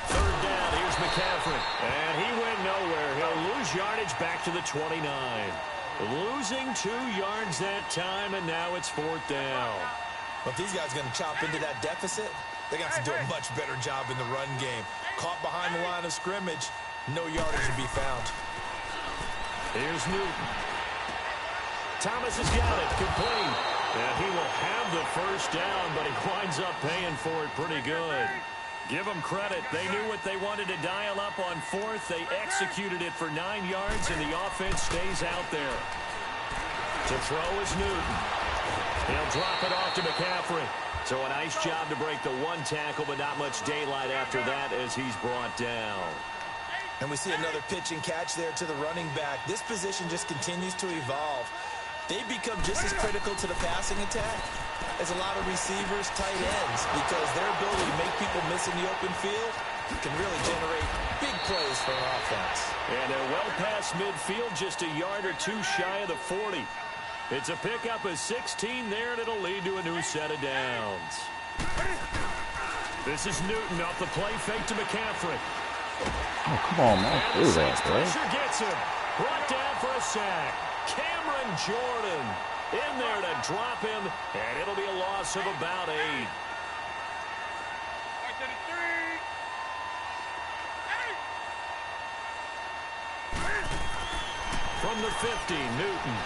Third down, here's McCaffrey. And he went nowhere. He'll lose yardage back to the 29. Losing 2 yards that time, and now it's fourth down.
Well, if these guys are going to chop into that deficit, they're going to have to do a much better job in the run game. Caught behind the line of scrimmage, no yardage to be found.
Here's Newton. Thomas has got it, complete. And he will have the first down, but he winds up paying for it pretty good. Give them credit. They knew what they wanted to dial up on fourth. They executed it for 9 yards, and the offense stays out there. To throw is Newton. He'll drop it off to McCaffrey. So a nice job to break the 1 tackle, but not much daylight after that as he's brought down.
And we see another pitch and catch there to the running back. This position just continues to evolve. They become just as critical to the passing attack as a lot of receivers, tight ends, because their ability to make people miss in the open field can really generate big plays for an offense.
And they're well past midfield, just a yard or 2 shy of the 40. It's a pickup of 16 there, and it'll lead to a new set of downs. This is Newton off the play fake to McCaffrey.
Oh, come on, man. Do that, bro.
Pressure gets him. Brought down for a sack. Cameron Jordan in there to drop him, and it'll be a loss of about 8. From the 50, Newton.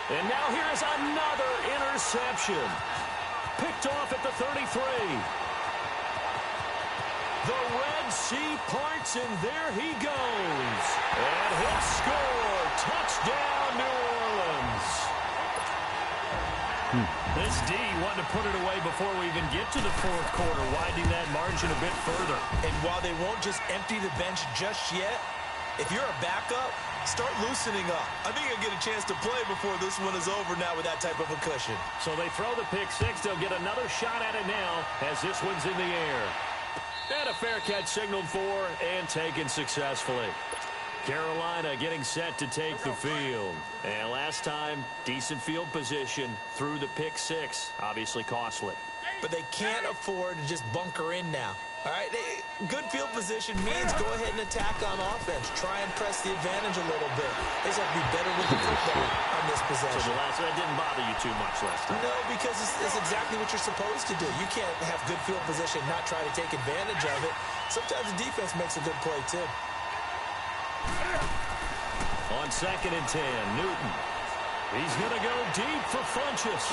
And now here is another interception. Picked off at the 33. The Red Sea parts, and there he goes. And he'll score. Touchdown, New Orleans. This D wanted to put it away before we even get to the fourth quarter, widening that margin a bit further.
And while they won't just empty the bench just yet, if you're a backup, start loosening up. I think you'll get a chance to play before this one is over now with that type of a cushion.
So they throw the pick six. They'll get another shot at it now as this one's in the air. And a fair catch signaled for and taken successfully. Carolina getting set to take the field. And last time, decent field position through the pick six. Obviously costly.
But they can't afford to just bunker in now. All right, good field position means go ahead and attack on offense. Try and press the advantage a little bit. They just have to be better with the football on this possession.
So that didn't bother you too much last time?
No, because it's exactly what you're supposed to do. You can't have good field position and not try to take advantage of it. Sometimes the defense makes a good play, too.
On 2nd and 10, Newton. He's going to go deep for Funchess.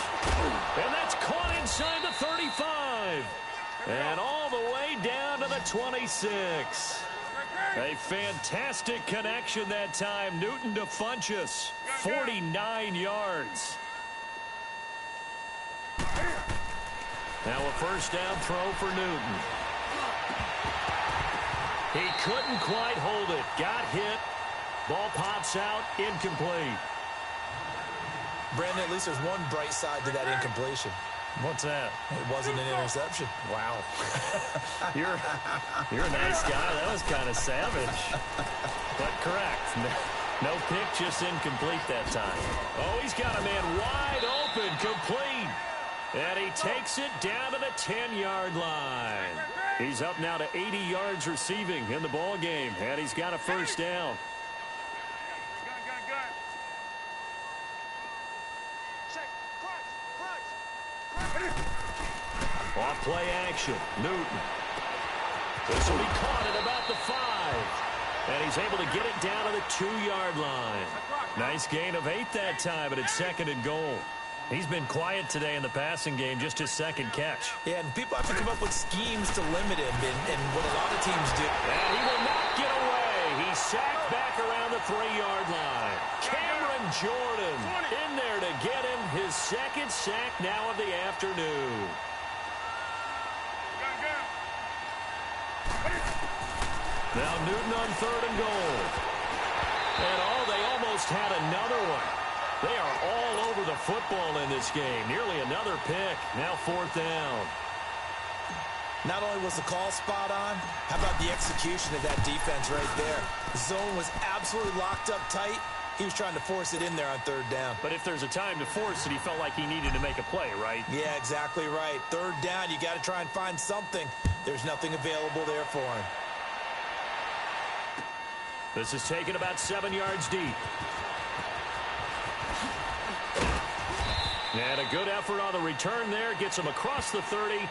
And that's caught inside the 35. And all the way down to the 26. A fantastic connection that time. Newton to Funchess. 49 yards. Now a first down throw for Newton. He couldn't quite hold it. Got hit. Ball pops out. Incomplete.
Brandon, at least there's one bright side to that incompletion.
What's that?
It wasn't an interception.
Wow. You're a nice guy. That was kind of savage. But correct. No pick, just incomplete that time. Oh, he's got a man wide open, complete. And he takes it down to the 10-yard line. He's up now to 80 yards receiving in the ball game, and he's got a first down. Off play action, Newton. This will be caught at about the 5. And he's able to get it down to the 2-yard line. Nice gain of 8 that time, but it's 2nd and goal. He's been quiet today in the passing game, just his second catch.
Yeah, and people have to come up with schemes to limit him, and what a lot of teams do.
And he will not get away. He's sacked back around the 3-yard line. Cameron Jordan in there to get him his second sack now of the afternoon. Now Newton on 3rd and goal. And they almost had another one. They are all over the football in this game. Nearly another pick. Now 4th down.
Not only was the call spot on, how about the execution of that defense right there? The zone was absolutely locked up tight. He was trying to force it in there on 3rd down.
But if there's a time to force it, he felt like he needed to make a play, right?
Yeah, exactly right. 3rd down, you got to try and find something. There's nothing available there for him.
This is taken about 7 yards deep. And a good effort on the return there. Gets him across the 30.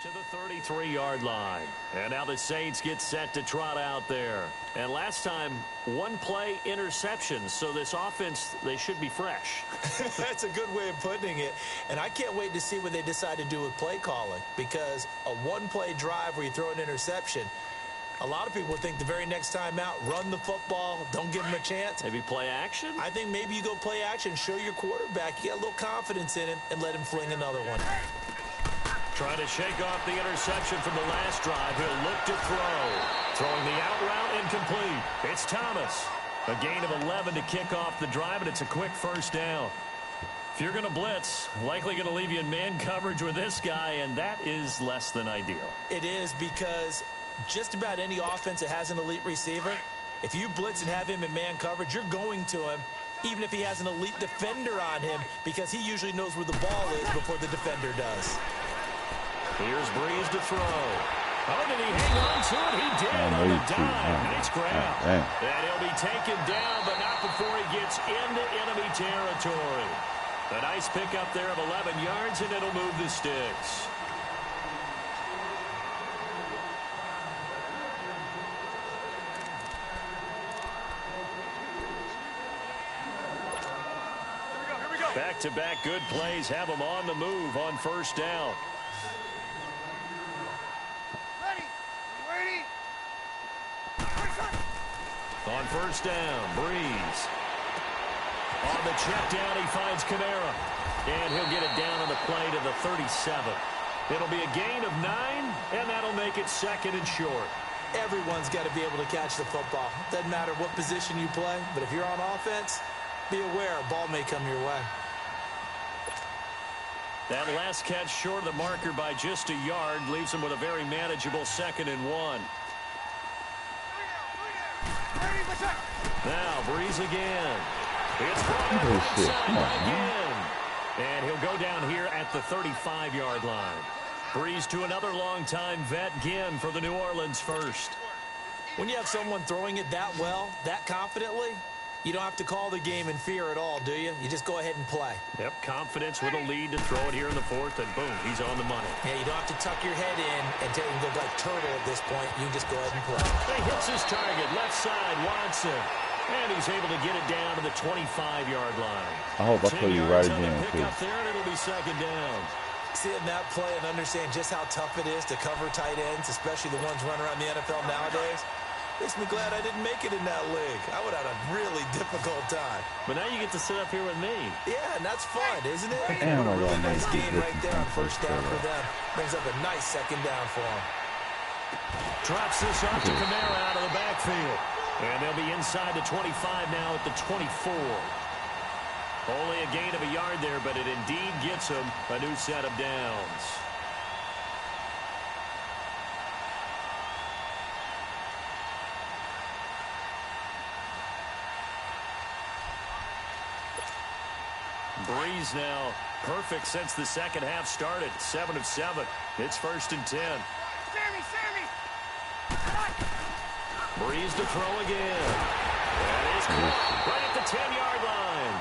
To the 33-yard line. And now the Saints get set to trot out there. And last time, 1 play interception. So this offense, they should be fresh.
That's a good way of putting it. And I can't wait to see what they decide to do with play calling. Because a 1-play drive where you throw an interception, a lot of people think the very next time out, run the football, don't give him a chance.
Maybe play action?
I think maybe you go play action, show your quarterback you got a little confidence in him, and let him fling another one.
Trying to shake off the interception from the last drive. He'll look to throw. Throwing the out route incomplete. It's Thomas. A gain of 11 to kick off the drive, and it's a quick 1st down. If you're going to blitz, likely going to leave you in man coverage with this guy, and that is less than ideal.
It is, because just about any offense that has an elite receiver, if you blitz and have him in man coverage, you're going to him, even if he has an elite defender on him, because he usually knows where the ball is before the defender does.
Here's Breeze to throw. Oh, did he hang on to it? He did on the dive. Nice grab. And he'll be taken down, but not before he gets into enemy territory. A nice pickup there of 11 yards, and it'll move the sticks. Back-to-back good plays have them on the move on 1st down. On 1st down, Breeze. On the check down, he finds Kamara. And he'll get it down on the play to the 37. It'll be a gain of 9, and that'll make it 2nd and short.
Everyone's got to be able to catch the football. Doesn't matter what position you play, but if you're on offense, be aware a ball may come your way.
That last catch short of the marker by just a yard leaves him with a very manageable 2nd and 1. Now, Breeze again. It's again. And he'll go down here at the 35-yard line. Breeze to another long-time vet, Ginn, for the New Orleans first.
When you have someone throwing it that well, that confidently, you don't have to call the game in fear at all, do you? You just go ahead and play.
Yep, confidence with a lead to throw it here in the 4th, and boom, he's on the money.
Yeah, you don't have to tuck your head in and go like turtle at this point. You can just go ahead and play.
He hits his target, left side, Watson. And he's able to get it down to the 25-yard line.
I hope I play you right again,
pick up there, and it'll be 2nd down.
Seeing that play and understand just how tough it is to cover tight ends, especially the ones running around the NFL nowadays. Makes me glad I didn't make it in that league. I would have had a really difficult time.
But now you get to sit up here with me.
Yeah, and that's fun, isn't it?
Damn,
What a really
I
nice
love
game
these
right there on
different
first down
things.
for them. Brings up a nice second down for them.
Drops this off to Kamara out of the backfield. And they'll be inside the 25 now at the 24. Only a gain of a yard there, but it indeed gets them a new set of downs. Breeze now perfect since the second half started. 7 of 7. It's 1st and 10.
Sammy!
Breeze to throw again. That is caught right at the 10-yard line.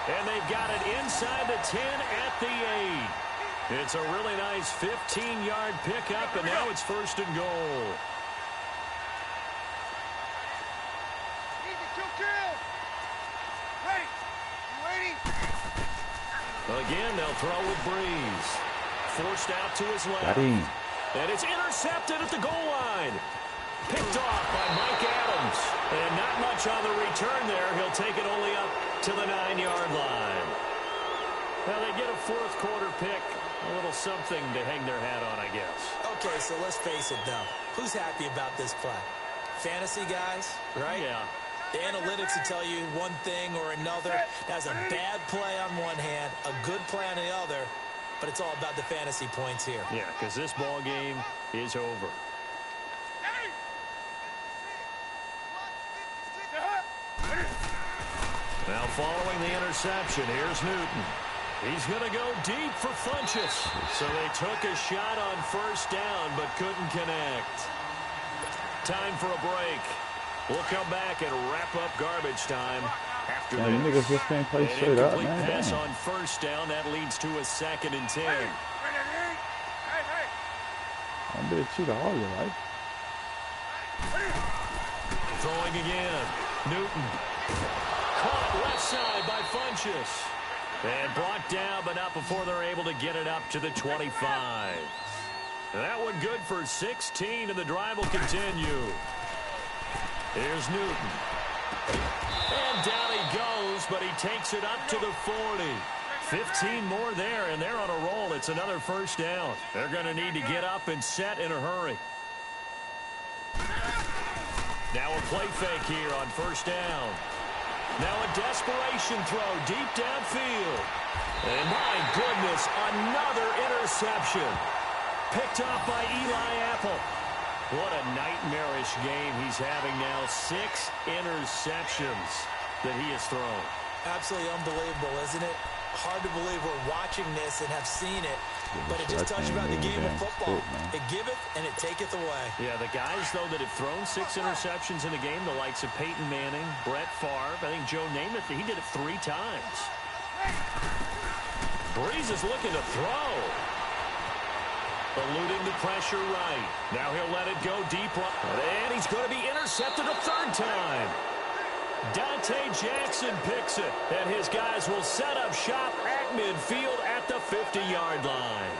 And they've got it inside the 10 at the 8. It's a really nice 15-yard pickup, and now it's 1st and goal.
Easy, kill. Ready. You waiting?
Again, they'll throw with Breeze. Forced out to his left.
Got him.
And it's intercepted at the goal line. Picked off by Mike Adams. And not much on the return there. He'll take it only up to the 9-yard line. Well, they get a fourth quarter pick. A little something to hang their hat on, I guess.
Okay, so let's face it, though. Who's happy about this play? Fantasy guys, right?
Yeah.
The analytics will tell you one thing or another. That's a bad play on one hand, a good play on the other, but it's all about the fantasy points here.
Yeah, because this ball game is over. Now following the interception, here's Newton. He's going to go deep for Funchess. So they took a shot on first down but couldn't connect. Time for a break. We'll come back and wrap up garbage time after
Yeah, you
this.
niggas just can't play
An
straight up,
incomplete
man.
pass
Damn.
on first down. That leads to a 2nd and 10.
Hey.
I'm gonna cheat all your life.
Throwing again. Newton. Caught left side by Funchess. And brought down, but not before they're able to get it up to the 25. That one good for 16, and the drive will continue. Here's Newton. And down he goes, but he takes it up to the 40. 15 more there, and they're on a roll. It's another first down. They're going to need to get up and set in a hurry. Now a play fake here on first down. Now a desperation throw deep downfield. And my goodness, another interception. Picked off by Eli Apple. What a nightmarish game he's having now. 6 interceptions that he has thrown.
Absolutely unbelievable, isn't it? Hard to believe we're watching this and have seen it, but it just tells you about the game of football. It giveth and it taketh away.
Yeah, the guys, though, that have thrown 6 interceptions in a game, the likes of Peyton Manning, Brett Favre, I think Joe Namath, he did it 3 times. Breeze is looking to throw. Eluding the pressure right. Now he'll let it go deep. And he's going to be intercepted a 3rd time. Dante Jackson picks it, and his guys will set up shop at midfield at the 50-yard line.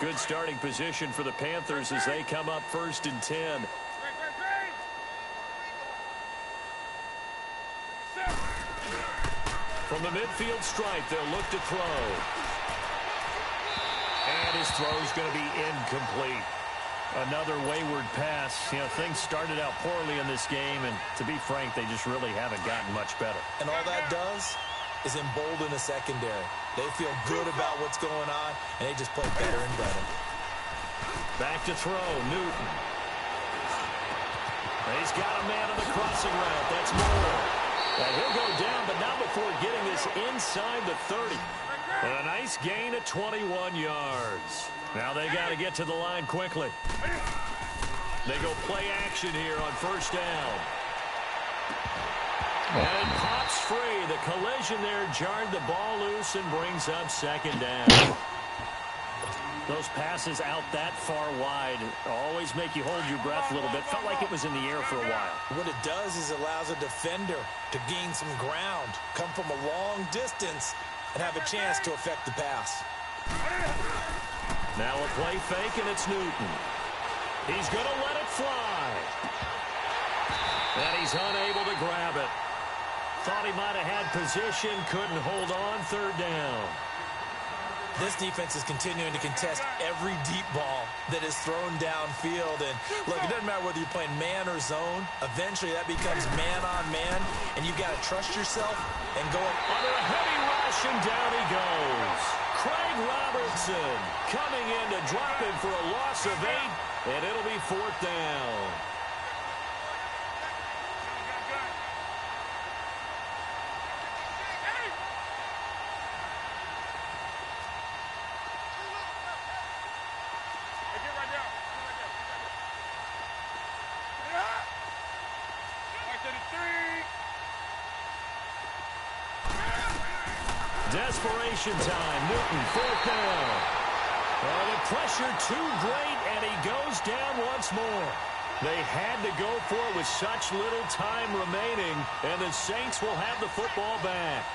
Good starting position for the Panthers as they come up 1st and 10. From the midfield stripe, they'll look to throw. And his throw's going to be incomplete. Another wayward pass. You know, things started out poorly in this game, and to be frank, they just really haven't gotten much better.
And all that does is embolden the secondary. They feel good about what's going on, and they just play better and better.
Back to throw, Newton. He's got a man on the crossing route. That's Moore. And he'll go down, but not before getting this inside the 30. And a nice gain of 21 yards. Now they got to get to the line quickly. They go play action here on 1st down. And it pops free. The collision there jarred the ball loose and brings up 2nd down. Those passes out that far wide always make you hold your breath a little bit. Felt like it was in the air for a while.
What it does is allows a defender to gain some ground, come from a long distance, and have a chance to affect the pass.
Now a play fake, and it's Newton. He's going to let it fly. And he's unable to grab it. Thought he might have had position, couldn't hold on. 3rd down.
This defense is continuing to contest every deep ball that is thrown downfield. And look, it doesn't matter whether you're playing man or zone. Eventually that becomes man on man, and you've got to trust yourself and go
under a heavy rush, and down he goes. Craig Robertson coming in to drop him for a loss of 8, and it'll be 4th down. Desperation time. Newton, 4th down. Oh, the pressure too great, and he goes down once more. They had to go for it with such little time remaining, and the Saints will have the football back.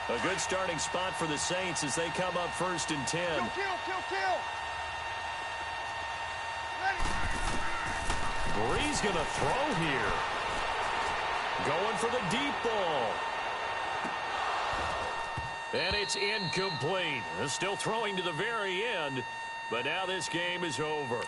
A good starting spot for the Saints as they come up 1st and 10.
Kill.
Bree's going to throw here. Going for the deep ball. And it's incomplete. Still throwing to the very end, but now this game is over.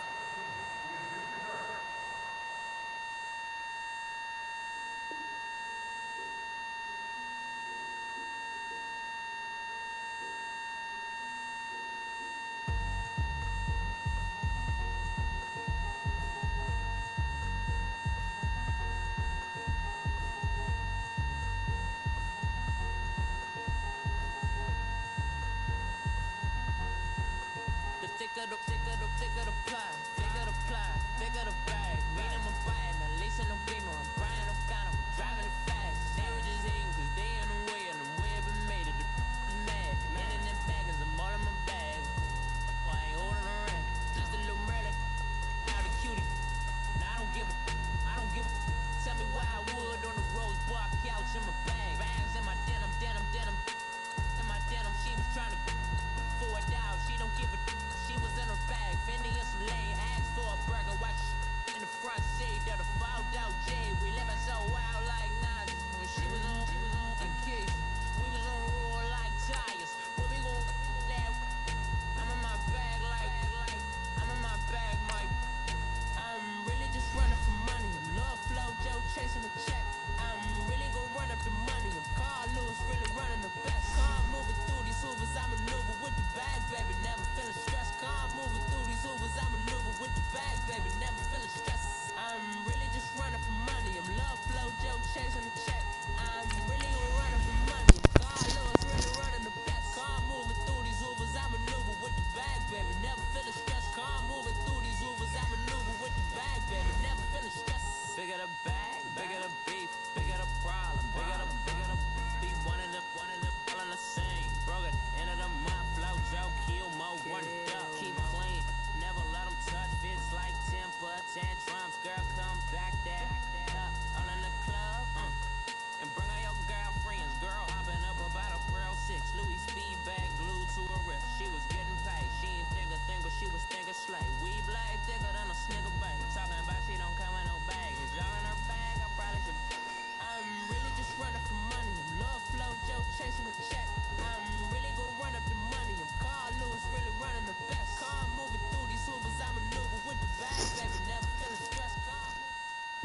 Thicker the pie, bigger the ply, bigger the bag. Meet them, I'm buying, the lace in the beamer, I'm Brian, I'm got 'em, driving it fast. They were just hating cause they in the way, and I'm way up and made it, the is mad. Men in them baggins, I'm all in my bag. Oh, I ain't holding around, just a little Merlin, out the cutie. Now I don't give a, tell me why I would on the rose bar couch in my bag. Bags in my denim, in my denim, she was trying to for a dial, she don't give a, she was in her bag.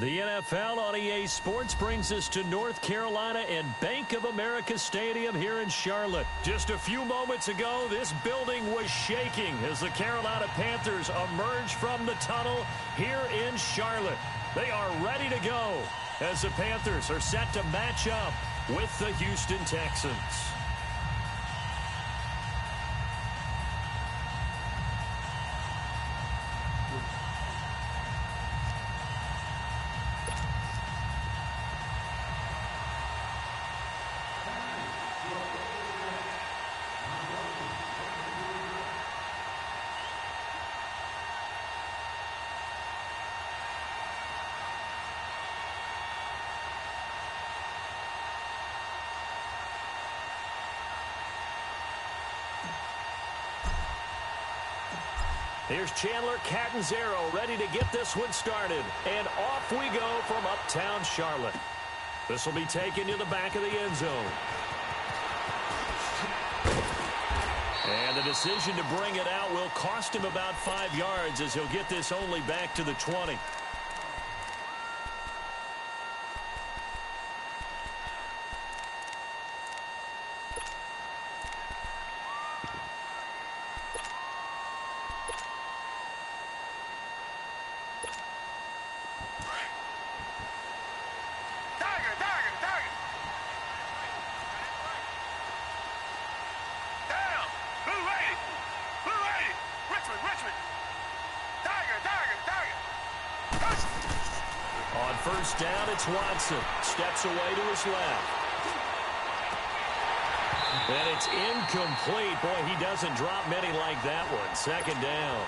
The NFL on EA Sports brings us to North Carolina and Bank of America Stadium here in Charlotte. Just a few moments ago, this building was shaking as the Carolina Panthers emerged from the tunnel here in Charlotte. They are ready to go as the Panthers are set to match up with the Houston Texans. Here's Chandler Catanzaro ready to get this one started. And off we go from uptown Charlotte. This will be taken to the back of the end zone. And the decision to bring it out will cost him about 5 yards as he'll get this only back to the 20. On first down, it's Watson. Steps away to his left. And it's incomplete. Boy, he doesn't drop many like that one. Second down.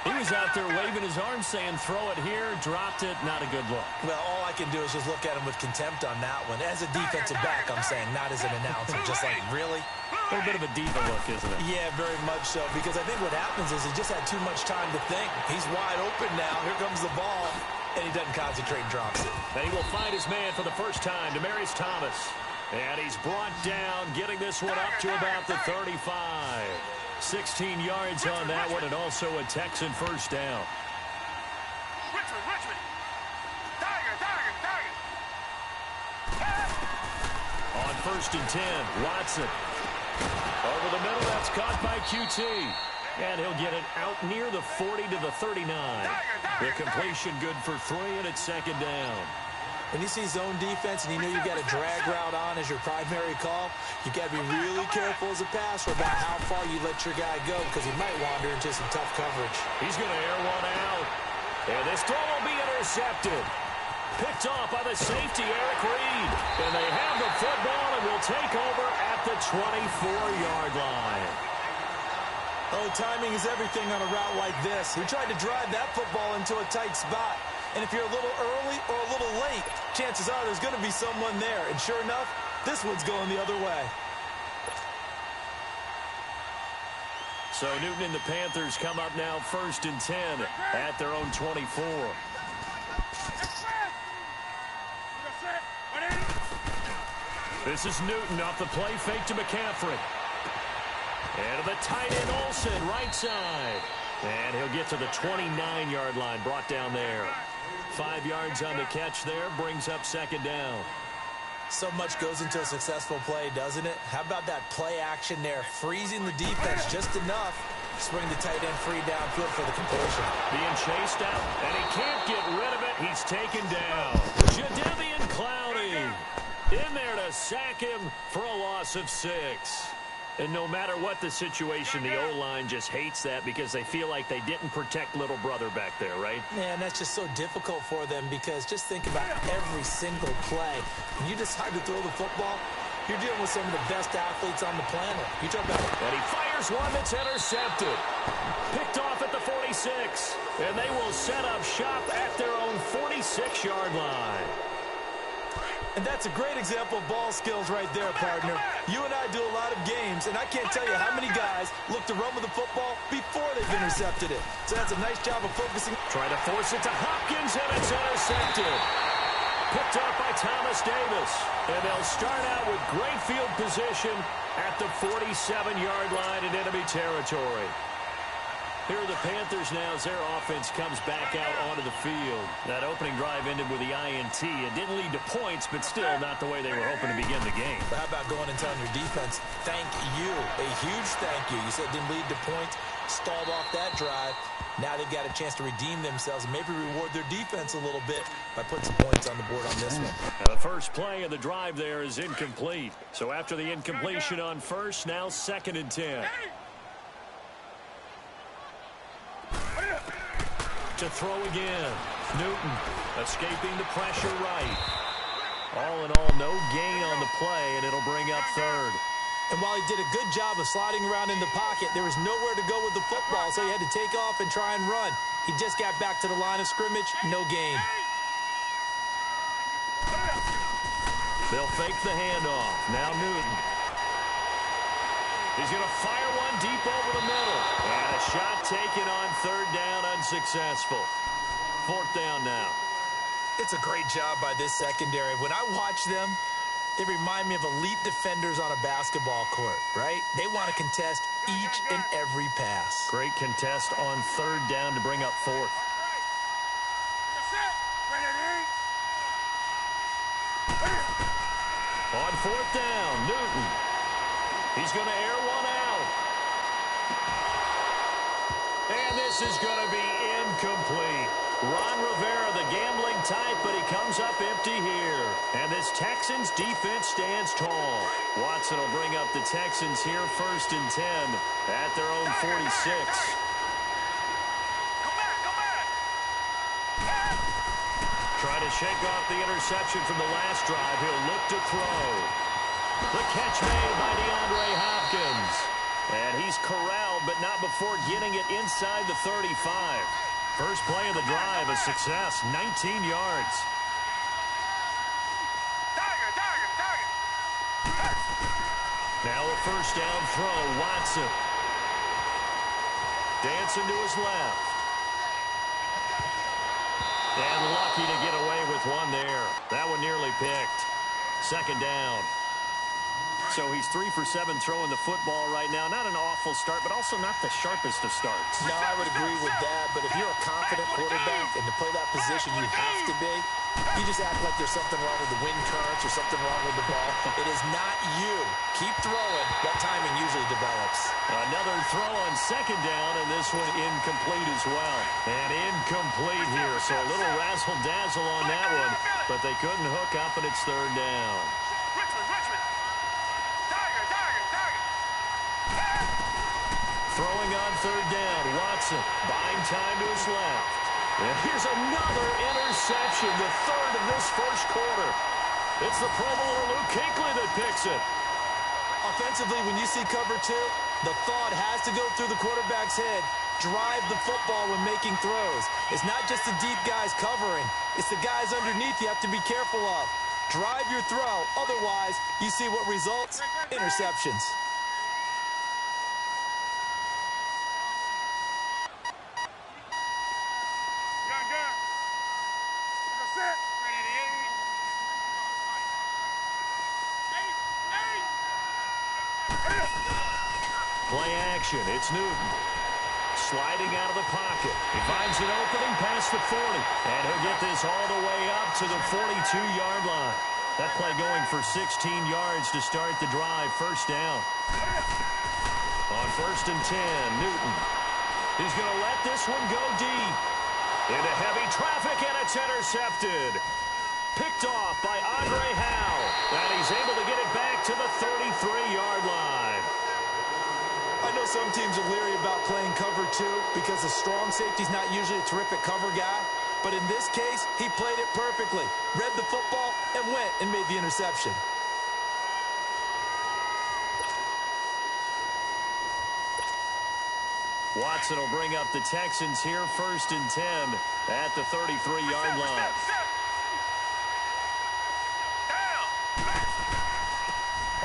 He was out there waving his arms saying, throw it here, dropped it, not a good look.
Well, all I can do is just look at him with contempt on that one. As a defensive back, I'm saying, not as an announcer. Just like, really?
A little bit of a diva look, isn't it?
Yeah, very much so. Because I think what happens is he just had too much time to think. He's wide open now. Here comes the ball. And he doesn't concentrate and drops it.
And he will find his man for the first time, Demaryius Thomas. And he's brought down, getting this one up to about the 35. 16 yards on that one, and also a Texan first down.
Richmond. Tiger.
On first and 10, Watson. Over the middle, that's caught by QT. And he'll get it out near the 40 to the 39. The completion good for 3, and it's second down.
When you see zone defense and you know you've got a drag route on as your primary call, you've got to be really careful as a passer about how far you let your guy go because he might wander into some tough coverage.
He's going to air one out. And this throw will be intercepted. Picked off by the safety, Eric Reed. And they have the football and will take over at the 24-yard line.
Oh, timing is everything on a route like this. He tried to drive that football into a tight spot. And if you're a little early or a little late, chances are there's going to be someone there. And sure enough, this one's going the other way.
So Newton and the Panthers come up now first and 10 at their own 24. This is Newton off the play fake to McCaffrey. And to the tight end Olsen, right side. And he'll get to the 29-yard line, brought down there. 5 yards on the catch there, brings up second down.
So much goes into a successful play, doesn't it? How about that play action there, freezing the defense just enough to spring the tight end free downfield for the completion.
Being chased out, and he can't get rid of it. He's taken down. Jadeveon Clowney in there to sack him for a loss of 6. And no matter what the situation, the O-line just hates that because they feel like they didn't protect little brother back there, right?
Man, that's just so difficult for them because just think about every single play. When you decide to throw the football, you're dealing with some of the best athletes on the planet. You talk about...
And he fires one that's intercepted. Picked off at the 46. And they will set up shop at their own 46-yard line.
And that's a great example of ball skills right there, partner. You and I do a lot of games, and I can't tell you how many guys look to run with the football before they've intercepted it. So that's a nice job of focusing.
Trying to force it to Hopkins, and it's intercepted. Picked up by Thomas Davis. And they'll start out with great field position at the 47-yard line in enemy territory. Here are the Panthers now as their offense comes back out onto the field. That opening drive ended with the INT. It didn't lead to points, but still not the way they were hoping to begin the game.
But how about going and telling your defense, thank you, a huge thank you. You said it didn't lead to points, stalled off that drive. Now they've got a chance to redeem themselves and maybe reward their defense a little bit by putting some points on the board on this one.
Now the first play of the drive there is incomplete. So after the incompletion on first, now 2nd and 10. To throw again. Newton escaping the pressure right. All in all, no gain on the play, and it'll bring up 3rd.
And while he did a good job of sliding around in the pocket, there was nowhere to go with the football, so he had to take off and try and run. He just got back to the line of scrimmage, no gain.
They'll fake the handoff. Now Newton. He's going to fire one deep over the middle. And a shot taken on 3rd down, unsuccessful. 4th down now.
It's a great job by this secondary. When I watch them, they remind me of elite defenders on a basketball court, right? They want to contest each and every pass.
Great contest on 3rd down to bring up 4th. On 4th down, Newton. He's going to air one out. And this is going to be incomplete. Ron Rivera, the gambling type, but he comes up empty here. And this Texans defense stands tall. Watson will bring up the Texans here 1st and 10 at their own 46. Try to shake off the interception from the last drive. He'll look to throw. The catch made by DeAndre Hopkins. And he's corralled, but not before getting it inside the 35. First play of the drive, a success, 19 yards. Now a 1st down throw, Watson. Dancing to his left. And lucky to get away with one there. That one nearly picked. 2nd down. So he's 3 for 7 throwing the football right now. Not an awful start, but also not the sharpest of starts.
No, I would agree with that. But if you're a confident quarterback and to play that position you have to be, you just act like there's something wrong with the wind currents or something wrong with the ball. It is not you. Keep throwing. That timing usually develops.
Another throw on 2nd down, and this one incomplete as well. And incomplete here, so a little razzle-dazzle on that one, but they couldn't hook up, and it's 3rd down. Throwing on 3rd down, Watson buying time to his left. And here's another interception, the 3rd of this 1st quarter. It's the Pro Bowler Luke Kuechly that picks it.
Offensively, when you see cover 2, the thought has to go through the quarterback's head. Drive the football when making throws. It's not just the deep guys covering. It's the guys underneath you have to be careful of. Drive your throw. Otherwise, you see what results? Interceptions.
Play action. It's Newton. Sliding out of the pocket. He finds an opening past the 40. And he'll get this all the way up to the 42-yard line. That play going for 16 yards to start the drive. 1st down. On 1st and 10, Newton. He's going to let this one go deep. Into heavy traffic, and it's intercepted. Picked off by Andre Howe. And he's able to get it back to the 33-yard line.
I know some teams are leery about playing cover 2 because a strong safety's not usually a terrific cover guy. But in this case, he played it perfectly. Read the football and went and made the interception.
Watson will bring up the Texans here 1st and 10 at the 33-yard line.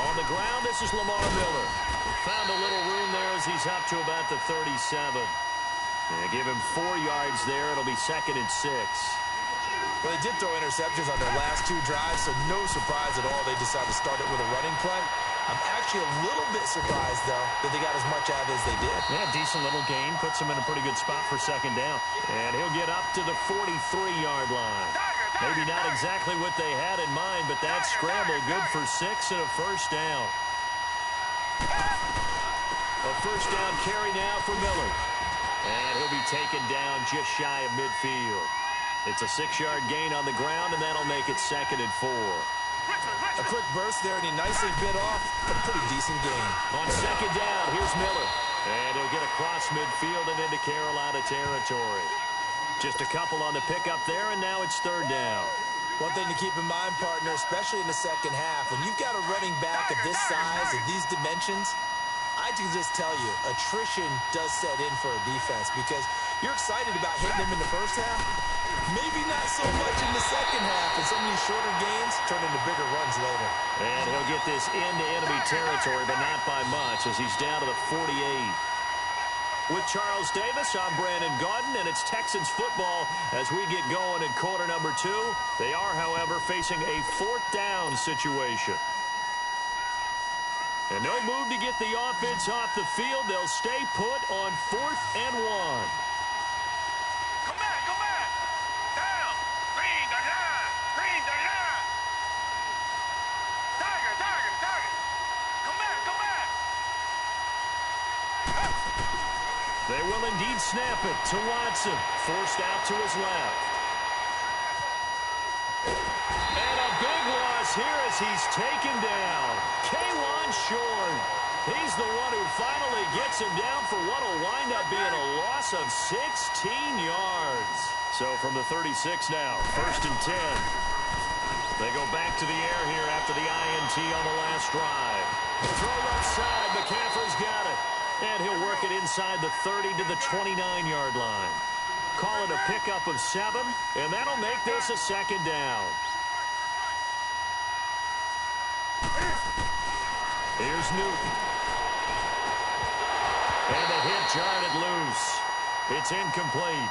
On the ground, this is Lamar Miller. Found a little room there as he's up to about the 37. They give him 4 yards there. It'll be 2nd and 6.
Well, they did throw interceptions on their last 2 drives, so no surprise at all they decided to start it with a running play. I'm actually a little bit surprised, though, that they got as much out of it as they did.
Yeah, decent little gain. Puts him in a pretty good spot for second down. And he'll get up to the 43-yard line. Maybe not exactly what they had in mind, but that scramble good for 6 and a first down. A first down carry now for Miller. And he'll be taken down just shy of midfield. It's a 6-yard gain on the ground, and that'll make it 2nd and 4.
A quick burst there, and he nicely bit off a pretty decent gain.
On second down, here's Miller. And he'll get across midfield and into Carolina territory. Just a couple on the pickup there, and now it's 3rd down.
One thing to keep in mind, partner, especially in the second half, when you've got a running back of this size and these dimensions, I can just tell you, attrition does set in for a defense because you're excited about hitting him in the first half. Maybe not so much in the second half, and some of these shorter gains turn into bigger runs later.
And he'll get this into enemy territory, but not by much, as he's down to the 48. With Charles Davis, I'm Brandon Gaudin, and it's Texans football as we get going in quarter number 2. They are, however, facing a 4th down situation. And no move to get the offense off the field. They'll stay put on 4th and 1.
Come back, come back. Down. Green the line. Green the line. Tiger, tiger, tiger. Come back, come back.
They will indeed snap it to Watson. Forced out to his left. And a big loss here as he's taken down. K'Wan Short. He's the one who finally gets him down for what will wind up being a loss of 16 yards. So from the 36 now, 1st and 10. They go back to the air here after the INT on the last drive. Throw left side. McCaffrey's got it. And he'll work it inside the 30 to the 29-yard line. Call it a pickup of 7, and that'll make this a 2nd down. Here's Newton. And the hit jarred it loose. It's incomplete.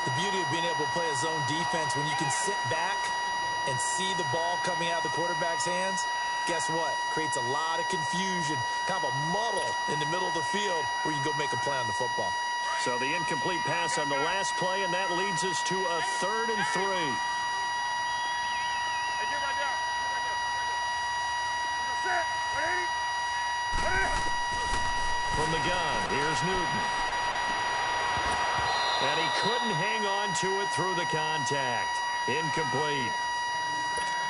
The beauty of being able to play a zone defense when you can sit back and see the ball coming out of the quarterback's hands, guess what? Creates a lot of confusion, kind of a muddle in the middle of the field where you can go make a play on the football.
So the incomplete pass on the last play, and that leads us to a 3rd and 3.
Hey, get right down. Set. Ready?
From the gun, here's Newton. And he couldn't hang on to it through the contact. Incomplete.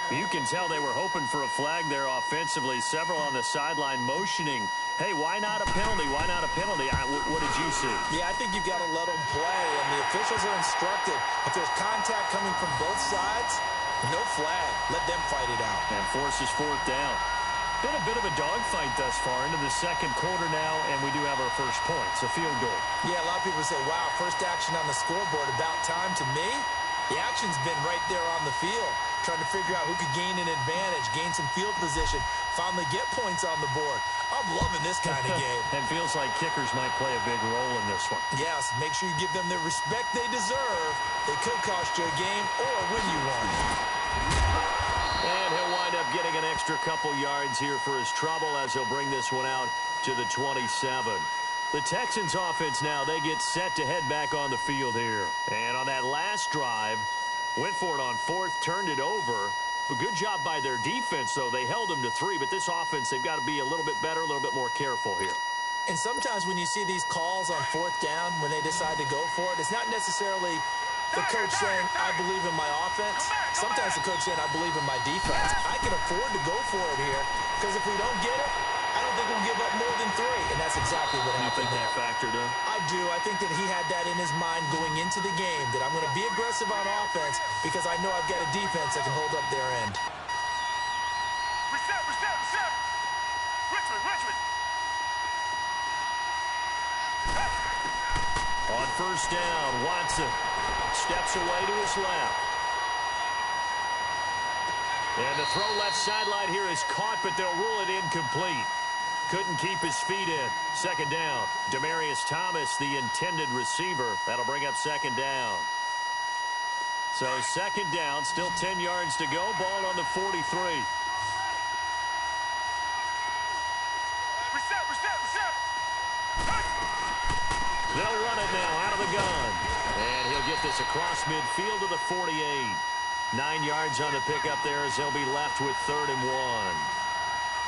You can tell they were hoping for a flag there offensively. Several on the sideline motioning, hey, why not a penalty? Why not a penalty? What did you see?
Yeah, I think you've got to let them play, and the officials are instructed. If there's contact coming from both sides, no flag. Let them fight it out.
And forces 4th down. Been a bit of a dogfight thus far into the 2nd quarter now, and we do have our first point. It's a field goal.
Yeah, a lot of people say, wow, first action on the scoreboard, about time. To me, the action's been right there on the field, trying to figure out who could gain an advantage, gain some field position, finally get points on the board. I'm loving this kind of game.
And feels like kickers might play a big role in this one.
Yes, make sure you give them the respect they deserve. They could cost you a game or win you one.
And he'll wind up getting an extra couple yards here for his trouble as he'll bring this one out to the 27. The Texans offense now, they get set to head back on the field here. And on that last drive, went for it on 4th, turned it over. But good job by their defense, though. They held them to 3, but this offense, they've got to be a little bit better, a little bit more careful here.
And sometimes when you see these calls on 4th down, when they decide to go for it, it's not necessarily the coach saying, I believe in my offense. Sometimes the coach saying, I believe in my defense. I can afford to go for it here, because if we don't get it, I don't think we'll give up more than 3, and that's exactly what happened.
You think that factored in?
I do. I think that he had that in his mind going into the game, that I'm going to be aggressive on offense because I know I've got a defense that can hold up their end.
Reset, reset, reset. Richmond, Richmond.
On 1st down, Watson steps away to his left. And the throw left sideline here is caught, but they'll rule it incomplete. Couldn't keep his feet in. 2nd down. Demaryius Thomas, the intended receiver. That'll bring up 2nd down. So 2nd down, still 10 yards to go. Ball on the 43. They'll run it now out of the gun. And he'll get this across midfield to the 48. 9 yards on the pickup there as they'll be left with 3rd and 1.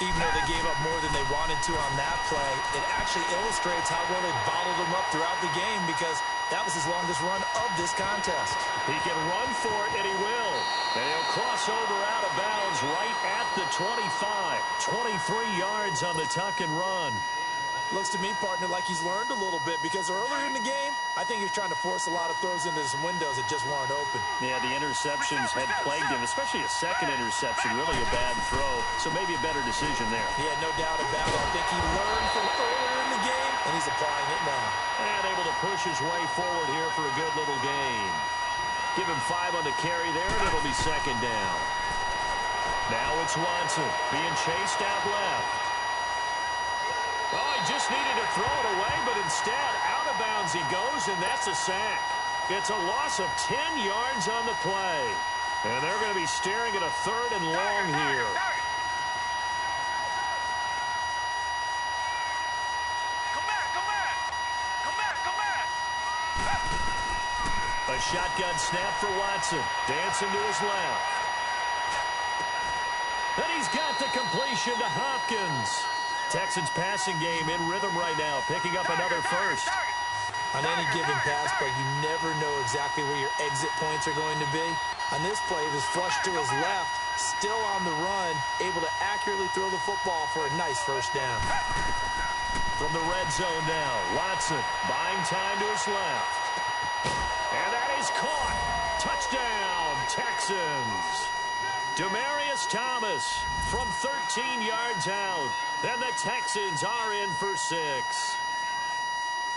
Even though they gave up more than they wanted to on that play, it actually illustrates how well they bottled them up throughout the game because that was his longest run of this contest.
He can run for it, and he will. And he'll cross over out of bounds right at the 25. 23 yards on the tuck and run.
Looks to me, partner, like he's learned a little bit because earlier in the game, I think he was trying to force a lot of throws into some windows that just weren't open.
Yeah, the interceptions had plagued him, especially a second interception, really a bad throw. So maybe a better decision there.
Yeah, no doubt about it. I think he learned from earlier in the game, and he's applying it now.
And able to push his way forward here for a good little gain. Give him 5 on the carry there, and it'll be 2nd down. Now it's Watson being chased out left. Oh, he just needed to throw it away, but instead, out of bounds he goes, and that's a sack. It's a loss of 10 yards on the play. And they're going to be staring at a 3rd and long here. A shotgun snap for Watson. Dancing to his left. And he's got the completion to Hopkins. Texans passing game in rhythm right now, picking up another first.
On any given pass play, you never know exactly where your exit points are going to be. On this play, it was flushed to his left, still on the run, able to accurately throw the football for a nice 1st down.
From the red zone now, Watson buying time to his left. And that is caught. Touchdown, Texans. Demaryius Thomas from 13 yards out. And the Texans are in for 6.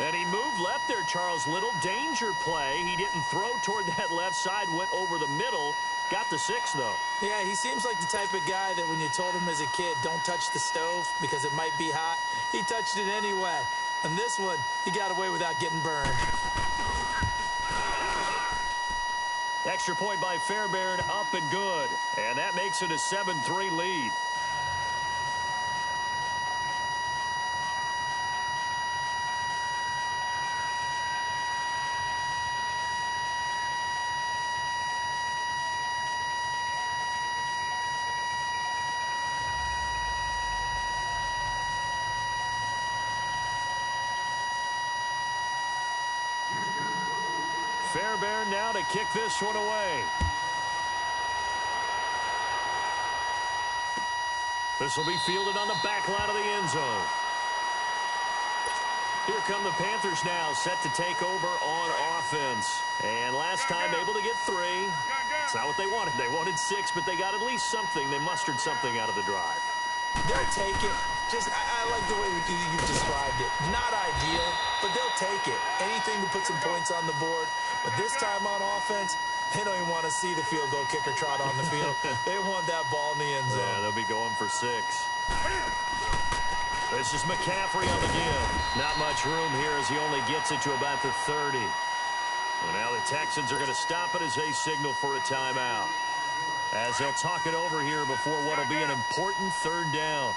And he moved left there, Charles. Little danger play. He didn't throw toward that left side, went over the middle. Got the 6, though.
Yeah, he seems like the type of guy that when you told him as a kid, don't touch the stove because it might be hot, he touched it anyway. And this one, he got away without getting burned.
Extra point by Fairbairn, up and good. And that makes it a 7-3 lead. Fairbairn now to kick this one away. This will be fielded on the back line of the end zone. Here come the Panthers now, set to take over on offense. And last time able to get 3. It's not what they wanted. They wanted 6, but they got at least something. They mustered something out of the drive.
They'll take it. I like the way you've described it. Not ideal, but they'll take it. Anything to put some points on the board. But this time on offense, they don't even want to see the field goal kicker trot on the field. They want that ball in the end zone.
Yeah, they'll be going for 6. This is McCaffrey on the give. Not much room here as he only gets it to about the 30. And now the Texans are going to stop it as they signal for a timeout. As they'll talk it over here before what will be an important 3rd down.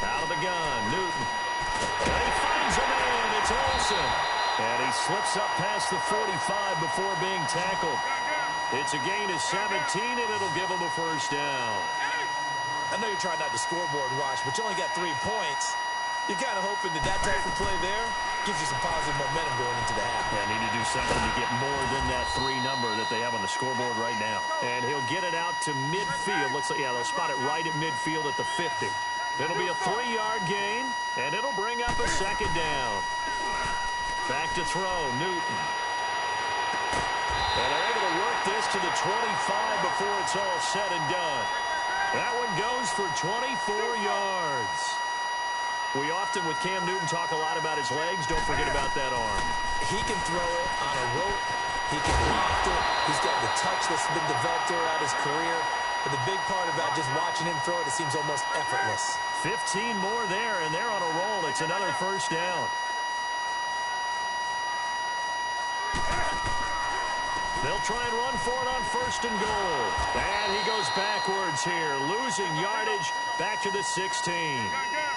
Out of the gun, Newton. And he finds a man. It's Olsen. And he slips up past the 45 before being tackled. It's a gain of 17, and it'll give him a 1st down.
I know you're trying not to scoreboard watch, but you only got 3 points. You're kind of hoping that type of play there gives you some positive momentum going into the half.
Yeah, need to do something to get more than that 3 number that they have on the scoreboard right now. And he'll get it out to midfield. Looks like, yeah, they'll spot it right at midfield at the 50. It'll be a 3-yard gain, and it'll bring up a 2nd down. Back to throw, Newton. And they're able to work this to to the 25 before it's all said and done. That one goes for 24 yards. We often, with Cam Newton, talk a lot about his legs. Don't forget about that arm.
He can throw it on a rope. He can loft it. He's got the touch that's been developed throughout his career. But the big part about just watching him throw it, it seems almost effortless.
15 more there, and they're on a roll. It's another first down. They'll try and run for it on first and goal. And he goes backwards here, losing yardage back to the 16.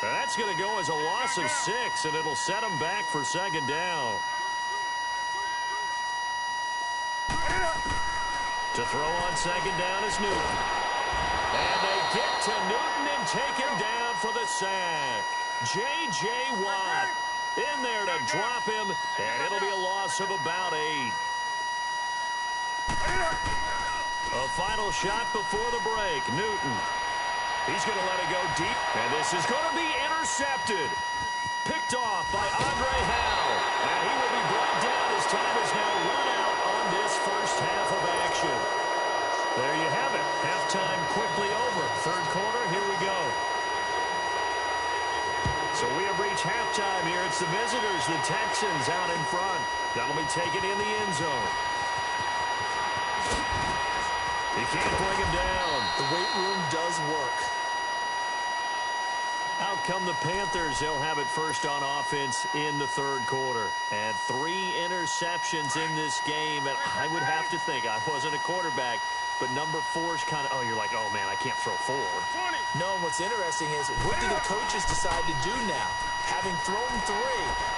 That's going to go as a loss of 6, and it'll set him back for second down. To throw on second down is Newton. And they get to Newton and take him down for the sack. J.J. Watt in there to drop him, and it'll be a loss of about 8. A final shot before the break. Newton. He's going to let it go deep, and this is going to be intercepted. Picked off by Andre Howe, and he will be brought down as time is now run out on this first half of action. There you have it. Halftime quickly over. Third quarter, here we go. So we have reached halftime here. It's the visitors, the Texans, out in front. That'll be taken in the end zone. He can't bring him down.
The weight room does work.
Out come the Panthers. They'll have it first on offense in the third quarter. And 3 interceptions in this game. And I would have to think, I wasn't a quarterback, but number 4 is kind of, oh, you're like, oh, man, I can't throw 4.
No, and what's interesting is, what do the coaches decide to do now? Having thrown 3,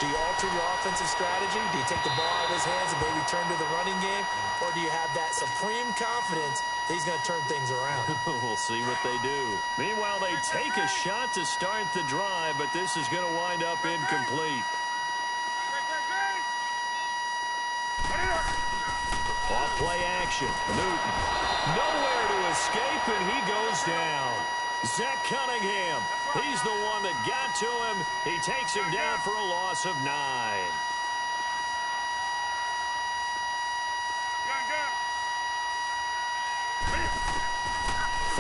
do you alter your offensive strategy? Do you take the ball out of his hands and maybe turn to the running game? Or do you have that supreme confidence that he's going to turn things around?
We'll see what they do. Meanwhile, they take a shot to start the drive, but this is going to wind up incomplete. Off play action. Newton. Nowhere to escape, and he goes down. Zach Cunningham. He's the one that got to him. He takes him down for a loss of 9.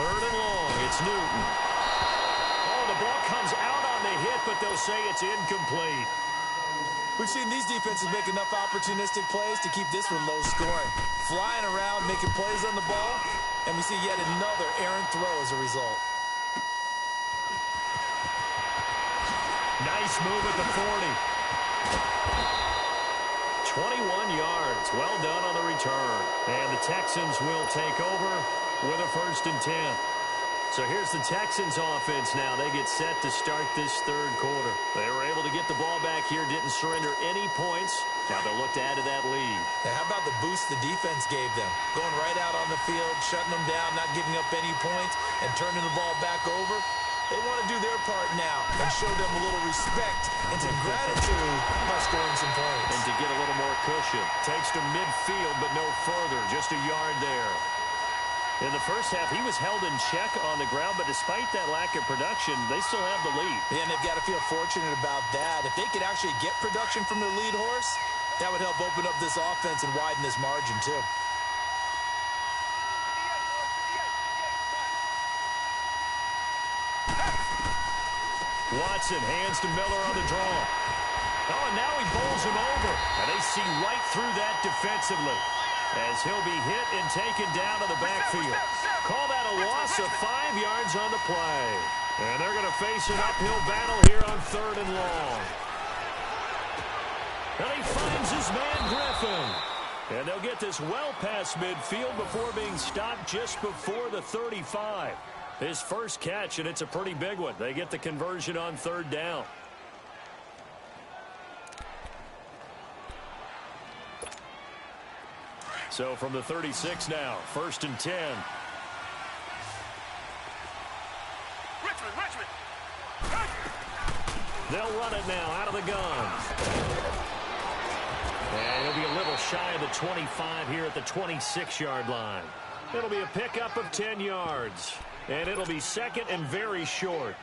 Third and long. It's Newton. Oh, the ball comes out on the hit, but they'll say it's incomplete.
We've seen these defenses make enough opportunistic plays to keep this one low scoring. Flying around, making plays on the ball, and we see yet another errant throw as a result.
Nice move at the 40. 21 yards. Well done on the return. And the Texans will take over with a first and 10. So here's the Texans offense now. They get set to start this third quarter. They were able to get the ball back here, didn't surrender any points. Now they'll look to add to that lead.
Now how about the boost the defense gave them? Going right out on the field, shutting them down, not giving up any points, and turning the ball back over. They want to do their part now and show them a little respect and some gratitude by scoring some points.
And to get a little more cushion. Takes to midfield, but no further. Just a yard there. In the first half, he was held in check on the ground, but despite that lack of production, they still have the lead.
Yeah, and they've got to feel fortunate about that. If they could actually get production from their lead horse, that would help open up this offense and widen this margin, too.
Watson hands to Miller on the draw. Oh, and now he bowls him over. And they see right through that defensively as he'll be hit and taken down to the backfield. Call that a loss of 5 yards on the play. And they're going to face an uphill battle here on third and long. And he finds his man Griffin. And they'll get this well past midfield before being stopped just before the 35. His first catch, and it's a pretty big one. They get the conversion on third down. So from the 36 now, first and 10.
Richmond.
They'll run it now out of the gun. And it'll be a little shy of the 25 here at the 26-yard line. It'll be a pickup of 10 yards. And it'll be second and very short.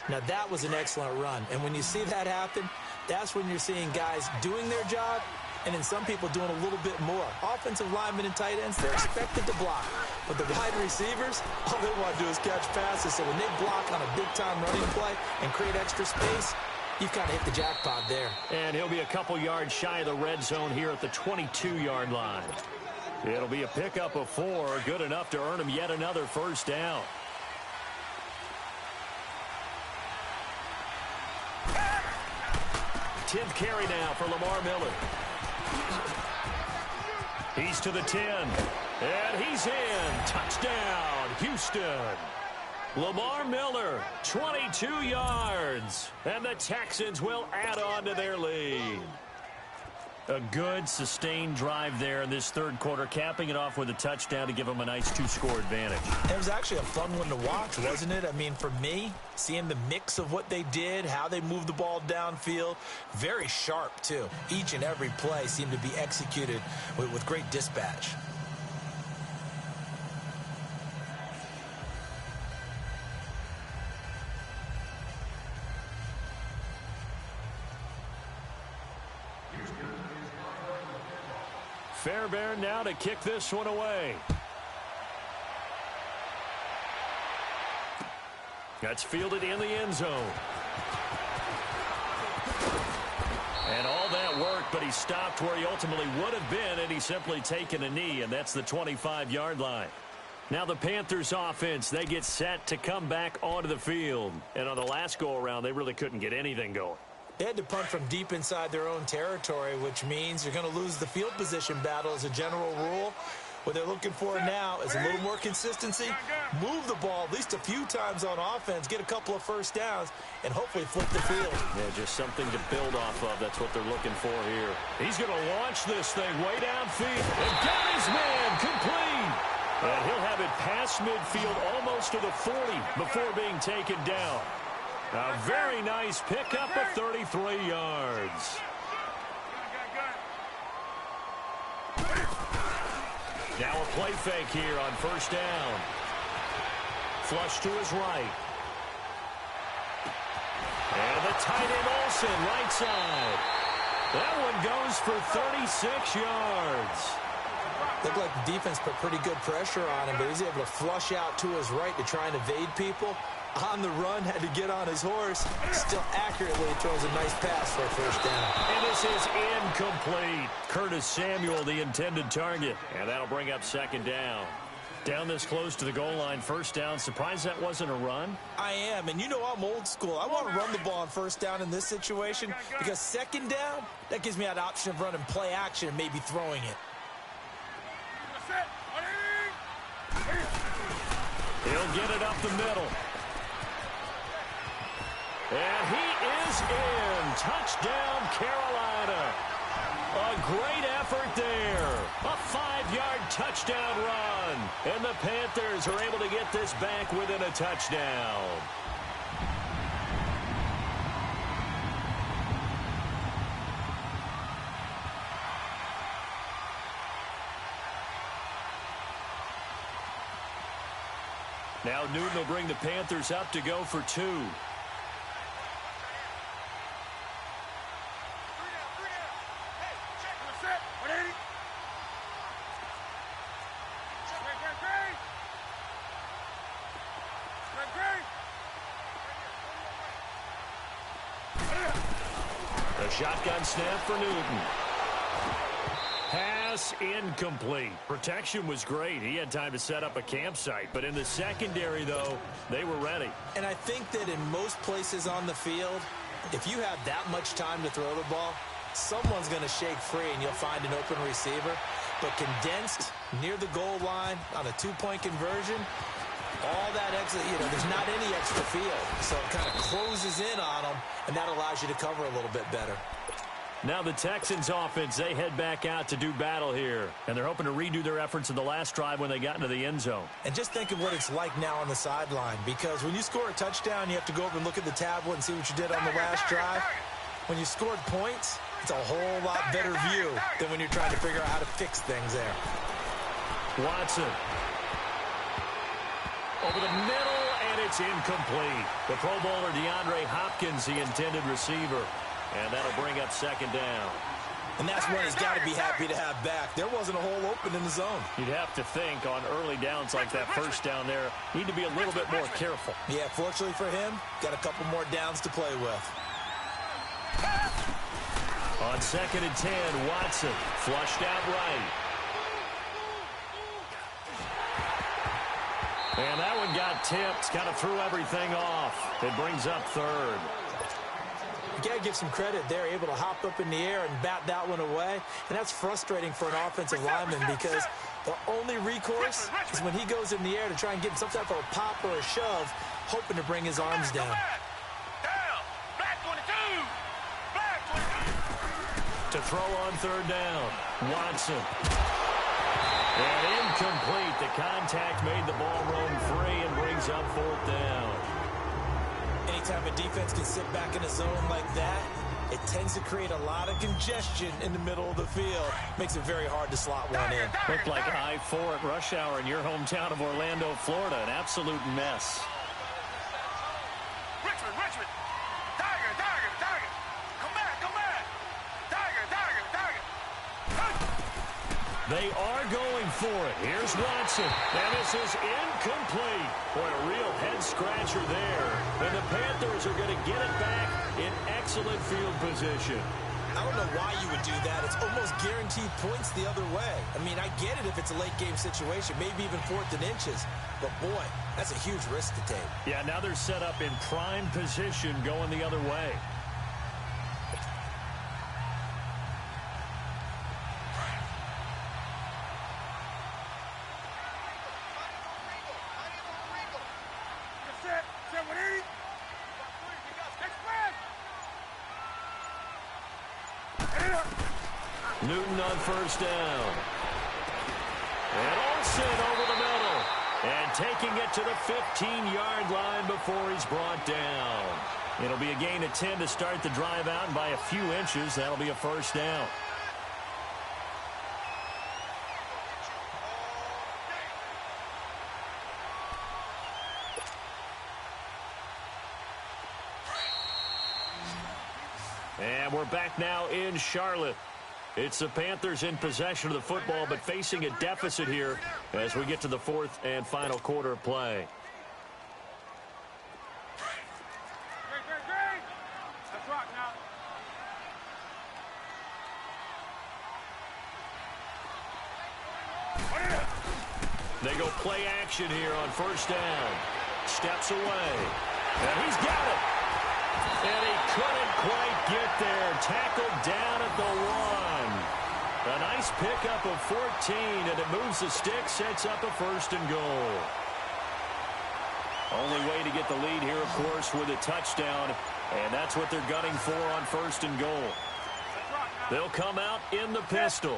Now, that was an excellent run. And when you see that happen, that's when you're seeing guys doing their job and then some people doing a little bit more. Offensive linemen and tight ends, they're expected to block. But the wide receivers, all they want to do is catch passes. So when they block on a big-time running play and create extra space, you've kind of hit the jackpot there.
And he'll be a couple yards shy of the red zone here at the 22-yard line. It'll be a pickup of 4, good enough to earn him yet another first down. Tenth carry now for Lamar Miller. He's to the 10. And he's in. Touchdown, Houston. Lamar Miller, 22 yards. And the Texans will add on to their lead. A good, sustained drive there in this third quarter, capping it off with a touchdown to give them a nice 2-score advantage.
It was actually a fun one to watch, wasn't it? I mean, for me, seeing the mix of what they did, how they moved the ball downfield, very sharp, too. Each and every play seemed to be executed with great dispatch.
Fairbairn now to kick this one away. That's fielded in the end zone. And all that work, but he stopped where he ultimately would have been, and he's simply taken a knee, and that's the 25-yard line. Now the Panthers offense, they get set to come back onto the field. And on the last go-around, they really couldn't get anything going.
They had to punt from deep inside their own territory, which means you're going to lose the field position battle as a general rule. What they're looking for now is a little more consistency, move the ball at least a few times on offense, get a couple of first downs, and hopefully flip the field.
Yeah, just something to build off of. That's what they're looking for here. He's going to launch this thing way downfield. And got his man complete. And he'll have it past midfield almost to the 40 before being taken down. A very nice pickup of 33 yards. Now a play fake here on first down. Flush to his right. And the tight end Olsen, right side. That one goes for 36 yards.
Looked like the defense put pretty good pressure on him, but he's able to flush out to his right to try and evade people. On the run, had to get on his horse. Still accurately throws a nice pass for a first down.
And this is incomplete. Curtis Samuel, the intended target. And that'll bring up second down. Down this close to the goal line, first down. Surprised that wasn't a run?
I am, and you know I'm old school. I want to run the ball on first down in this situation because second down, that gives me that option of running play action and maybe throwing it.
He'll get it up the middle. And he is in. Touchdown, Carolina. A great effort there. A 5-yard touchdown run. And the Panthers are able to get this back within a touchdown. Now Newton will bring the Panthers up to go for 2. A shotgun snap for Newton. Pass incomplete. Protection was great. He had time to set up a campsite. But in the secondary, though, they were ready.
And I think that in most places on the field, if you have that much time to throw the ball, someone's going to shake free and you'll find an open receiver. But condensed near the goal line on a 2-point conversion, all that extra, there's not any extra field. So it kind of closes in on them, and that allows you to cover a little bit better.
Now the Texans offense, they head back out to do battle here. And they're hoping to redo their efforts in the last drive when they got into the end zone.
And just think of what it's like now on the sideline. Because when you score a touchdown, you have to go over and look at the tablet and see what you did on the last drive. When you scored points, it's a whole lot better view than when you're trying to figure out how to fix things there.
Watson. Over the middle, and it's incomplete. The Pro Bowler DeAndre Hopkins, the intended receiver. And that'll bring up second down.
And that's one he's got to be happy to have back. There wasn't a hole open in the zone.
You'd have to think on early downs like that first down there, need to be a little bit more careful.
Yeah, fortunately for him, got a couple more downs to play with.
On 2nd and 10, Watson flushed out right. And that one got tipped, kind of threw everything off. It brings up 3rd.
You got to give some credit. They're able to hop up in the air and bat that one away. And that's frustrating for an offensive lineman because the only recourse is when he goes in the air to try and get some type of a pop or a shove, hoping to bring his arms down.
Black 22. Black 22.
To throw on 3rd down, Watson. And incomplete. The contact made the ball roam free and brings up 4th down.
Anytime a defense can sit back in a zone like that, it tends to create a lot of congestion in the middle of the field. Makes it very hard to slot one in.
Looked like I-4 at rush hour in your hometown of Orlando, Florida. An absolute mess.
Richmond. Tiger. Come back. Tiger.
They are going for it. Here's Watson. And this is incomplete. Boy, a real head-scratcher there. And the Panthers are going to get it back in excellent field position.
I don't know why you would do that. It's almost guaranteed points the other way. I mean, I get it if it's a late-game situation, maybe even 4th and inches. But, boy, that's a huge risk to take.
Yeah, now they're set up in prime position going the other way. Newton on 1st down. And Olsen over the middle. And taking it to the 15-yard line before he's brought down. It'll be a gain of 10 to start the drive out, and by a few inches, that'll be a 1st down. And we're back now in Charlotte. It's the Panthers in possession of the football, but facing a deficit here as we get to the 4th and final quarter of play.
Let's rock now.
They go play action here on 1st down. Steps away. And he's got it. And he couldn't quite get there. Tackled down at the 1. A nice pickup of 14, and it moves the stick, sets up a 1st and goal. Only way to get the lead here, of course, with a touchdown, and that's what they're gunning for on 1st and goal. They'll come out in the pistol.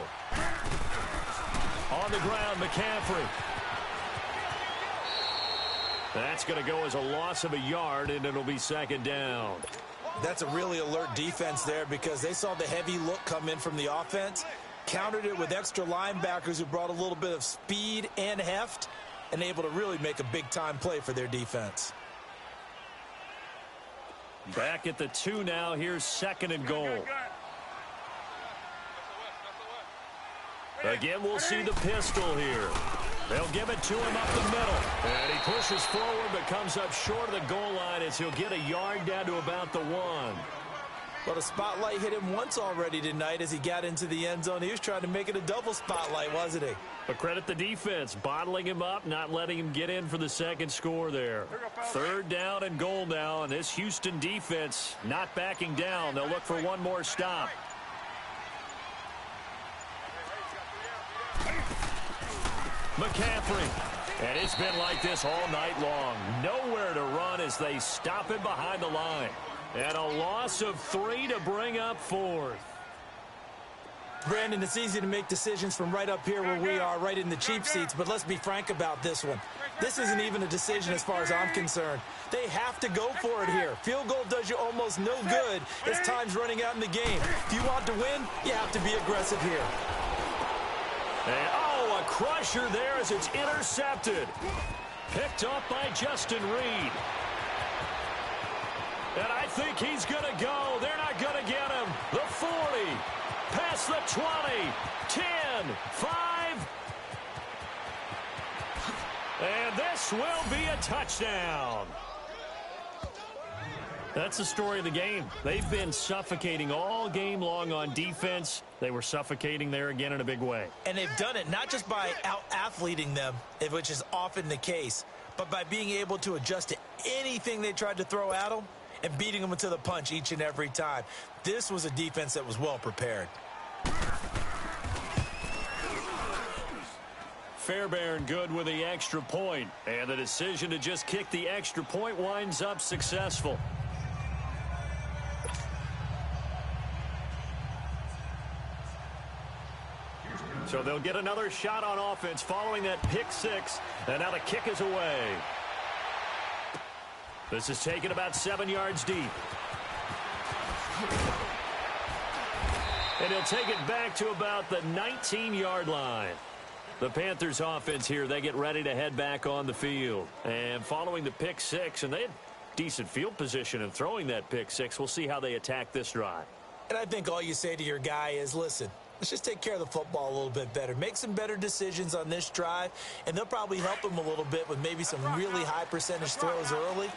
On the ground, McCaffrey. That's going to go as a loss of a yard, and it'll be 2nd down.
That's a really alert defense there because they saw the heavy look come in from the offense, countered it with extra linebackers who brought a little bit of speed and heft, and able to really make a big-time play for their defense.
Back at the 2 now. Here's 2nd and goal. Again, we'll see the pistol here. They'll give it to him up the middle. And he pushes forward but comes up short of the goal line as he'll get a yard down to about the 1.
Well, the spotlight hit him once already tonight as he got into the end zone. He was trying to make it a double spotlight, wasn't he?
But credit the defense, bottling him up, not letting him get in for the 2nd score there. 3rd down and goal now, and this Houston defense not backing down. They'll look for one more stop. McCaffrey. And it's been like this all night long. Nowhere to run as they stop him behind the line. And a loss of 3 to bring up 4th.
Brandon, it's easy to make decisions from right up here where we are, right in the cheap seats, but let's be frank about this one. This isn't even a decision as far as I'm concerned. They have to go for it here. Field goal does you almost no good as time's running out in the game. If you want to win, you have to be aggressive here.
And, oh, a crusher there as it's intercepted. Picked up by Justin Reed. And I think he's going to go. They're not going to get him. The 40. Pass across the 20, 10, 5. And this will be a touchdown. That's the story of the game. They've been suffocating all game long on defense. They were suffocating there again in a big way.
And they've done it not just by out-athleting them, which is often the case, but by being able to adjust to anything they tried to throw at them and beating them to the punch each and every time. This was a defense that was well prepared.
Fairbairn good with the extra point, and the decision to just kick the extra point winds up successful. So they'll get another shot on offense following that pick six, and now the kick is away. This is taken about 7 yards deep. And he'll take it back to about the 19-yard line. The Panthers offense here, they get ready to head back on the field. And following the pick six, and they had decent field position in throwing that pick six. We'll see how they attack this drive.
And I think all you say to your guy is, listen, let's just take care of the football a little bit better. Make some better decisions on this drive, and they'll probably help him a little bit with maybe some really high percentage throws early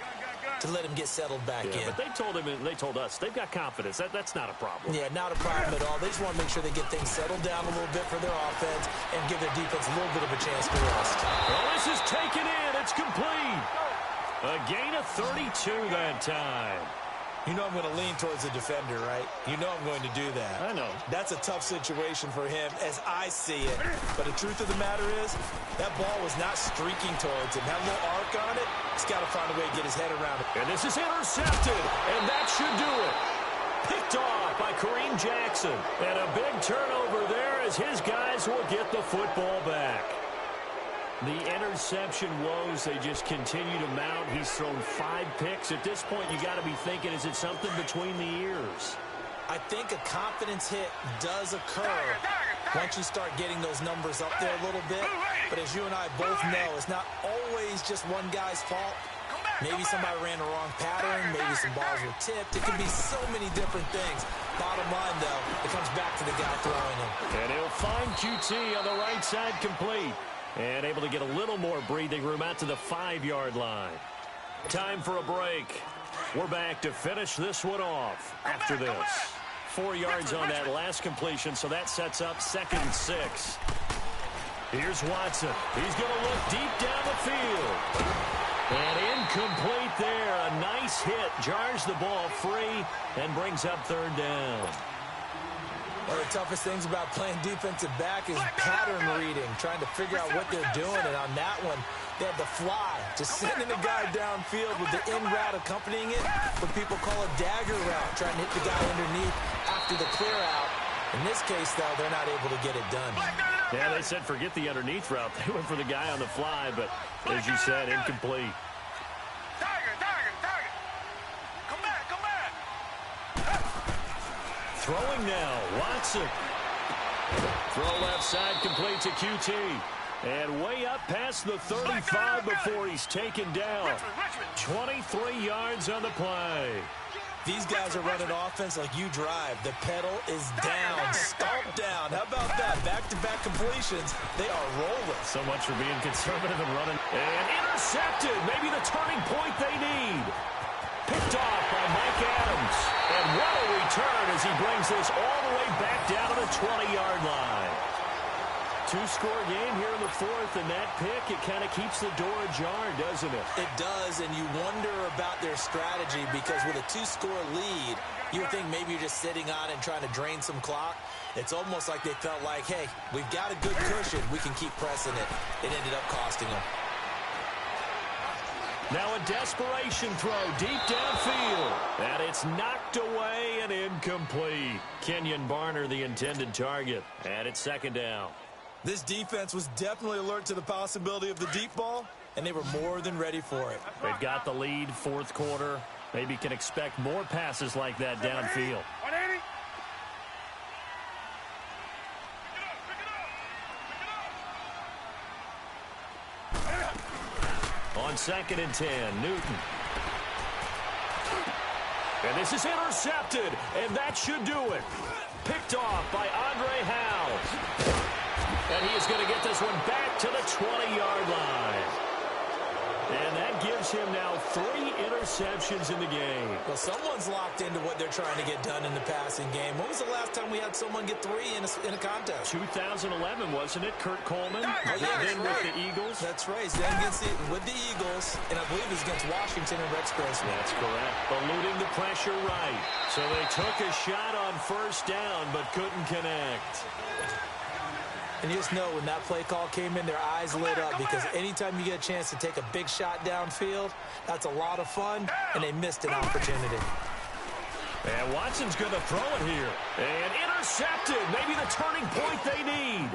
to let him get settled back in.
But they told us they've got confidence. That's not a problem.
Yeah, not a problem at all. They just want to make sure they get things settled down a little bit for their offense and give their defense a little bit of a chance to rest.
Well, this is taken in. It's complete. A gain of 32 that time.
You know I'm going to lean towards the defender, right? You know I'm going to do that.
I know.
That's a tough situation for him as I see it. But the truth of the matter is, that ball was not streaking towards him. Had a little arc on it. He's got to find a way to get his head around it.
And this is intercepted, and that should do it. Picked off by Kareem Jackson. And a big turnover there as his guys will get the football back. The interception woes, they just continue to mount. He's thrown 5 picks. At this point, you got to be thinking, is it something between the ears?
I think a confidence hit does occur once you start getting those numbers up there a little bit. But as you and I both know, it's not always just one guy's fault. Maybe somebody ran the wrong pattern. Maybe some balls were tipped. It can be so many different things. Bottom line, though, it comes back to the guy throwing them.
And he'll find QT on the right side complete. And able to get a little more breathing room out to the 5-yard line. Time for a break. We're back to finish this one off after this. 4 yards on that last completion, so that sets up 2nd and 6. Here's Watson. He's going to look deep down the field. And incomplete there. A nice hit. Jars the ball free and brings up 3rd down.
One of the toughest things about playing defensive back is pattern reading, trying to figure out what they're doing. And on that one, they had the fly, just sending the guy downfield with the in route accompanying it, what people call a dagger route, trying to hit the guy underneath after the clear out. In this case, though, they're not able to get it done.
Yeah, they said forget the underneath route. They went for the guy on the fly, but as you said, incomplete. Throwing now, Watson. Throw left side complete to QT. And way up past the 35 before he's taken down. 23 yards on the play.
These guys are running offense like you drive. The pedal is down, stomped down. How about that? Back-to-back completions. They are rolling.
So much for being conservative and running. And intercepted. Maybe the turning point they need. Picked off by Mike Adams. And what a return as he brings this all the way back down to the 20-yard line. 2-score game here in the 4th, and that pick, it kind of keeps the door ajar, doesn't it?
It does, and you wonder about their strategy because with a 2-score lead, you would think maybe you're just sitting on it and trying to drain some clock. It's almost like they felt like, hey, we've got a good cushion. We can keep pressing it. It ended up costing them.
Now a desperation throw deep downfield. And it's knocked away and incomplete. Kenyon Barner, the intended target. And it's 2nd down.
This defense was definitely alert to the possibility of the deep ball, and they were more than ready for it.
They've got the lead, 4th quarter. Maybe can expect more passes like that downfield. On 2nd and 10, Newton. And this is intercepted, and that should do it. Picked Picked off by Andre Howell. And he is going to get this one back to the 20-yard line. And that gives him now 3 interceptions in the game.
Well, someone's locked into what they're trying to get done in the passing game. When was the last time we had someone get 3 in a contest?
2011, wasn't it? Kurt Coleman.
Oh, yeah,
then
right.
with the Eagles.
That's right. Then with the Eagles, and I believe it was against Washington and Rex Grossman.
That's correct. Eluding the pressure right. So they took a shot on first down, but couldn't connect.
And you just know when that play call came in, their eyes lit up because anytime you get a chance to take a big shot downfield, that's a lot of fun, and they missed an opportunity.
And Watson's going to throw it here. And intercepted. Maybe the turning point they need.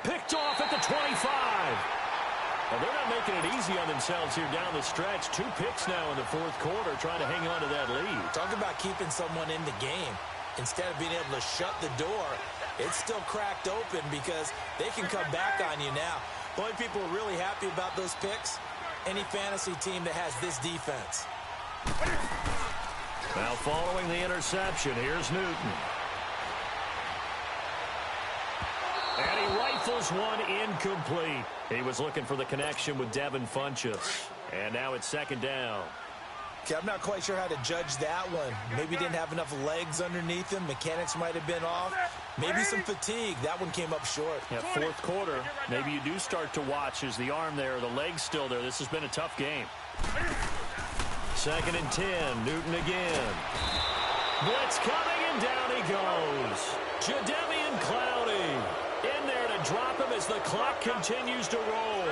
Picked off at the 25. Well, they're not making it easy on themselves here down the stretch. 2 picks now in the fourth quarter, trying to hang on to that lead.
Talk about keeping someone in the game. Instead of being able to shut the door, it's still cracked open because they can come back on you now. The only people who are really happy about those picks, any fantasy team that has this defense.
Now following the interception, here's Newton. And he rifles one incomplete. He was looking for the connection with Devin Funchess. And now it's second down.
Okay, I'm not quite sure how to judge that one. Maybe didn't have enough legs underneath him. Mechanics might have been off. Maybe some fatigue. That one came up short.
Yeah, fourth quarter, maybe you do start to watch as the arm there, the leg's still there. This has been a tough game. Second and 10, Newton again. Blitz coming, and down he goes. Jadeveon Clowney in there to drop him as the clock continues to roll.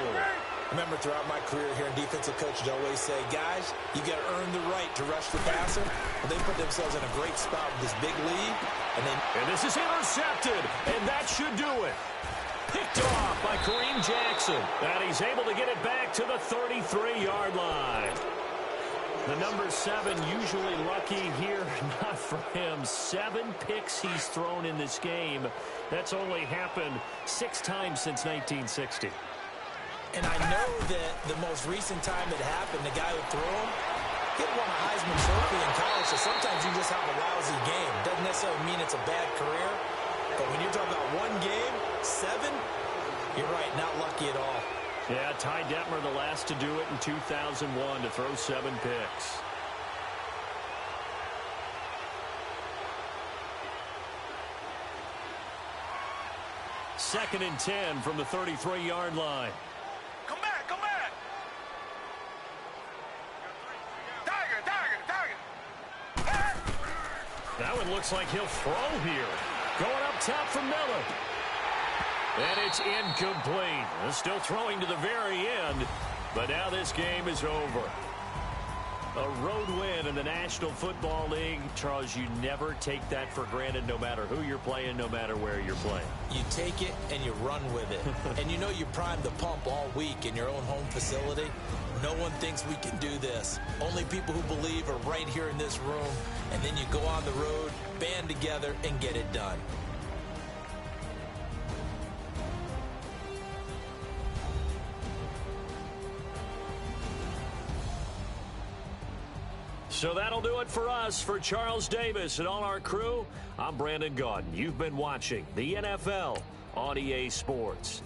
Remember, throughout my career here in defensive coach, I'd always say, guys, you got to earn the right to rush the passer. Well, they put themselves in a great spot with this big lead.
And this is intercepted, and that should do it. Picked off by Kareem Jackson. And he's able to get it back to the 33-yard line. The number 7 usually lucky here. Not for him. 7 picks he's thrown in this game. That's only happened 6 times since 1960.
And I know that the most recent time it happened, the guy who threw him, he had won a Heisman Trophy in college, so sometimes you just have a lousy game. Doesn't necessarily mean it's a bad career, but when you're talking about one game, 7, you're right, not lucky at all.
Yeah, Ty Detmer, the last to do it in 2001 to throw 7 picks. Second and 10 from the 33-yard line.
Come back, come back. Target.
That one looks like he'll throw here. Going up top for Miller. And it's incomplete. Still throwing to the very end, but now this game is over. A road win in the National Football League. Charles, you never take that for granted, no matter who you're playing, no matter where you're playing.
You take it and you run with it. And you know you primed the pump all week in your own home facility. No one thinks we can do this. Only people who believe are right here in this room. And then you go on the road, band together, and get it done.
So that'll do it for us. For Charles Davis and all our crew, I'm Brandon Gaudin. You've been watching the NFL on EA Sports.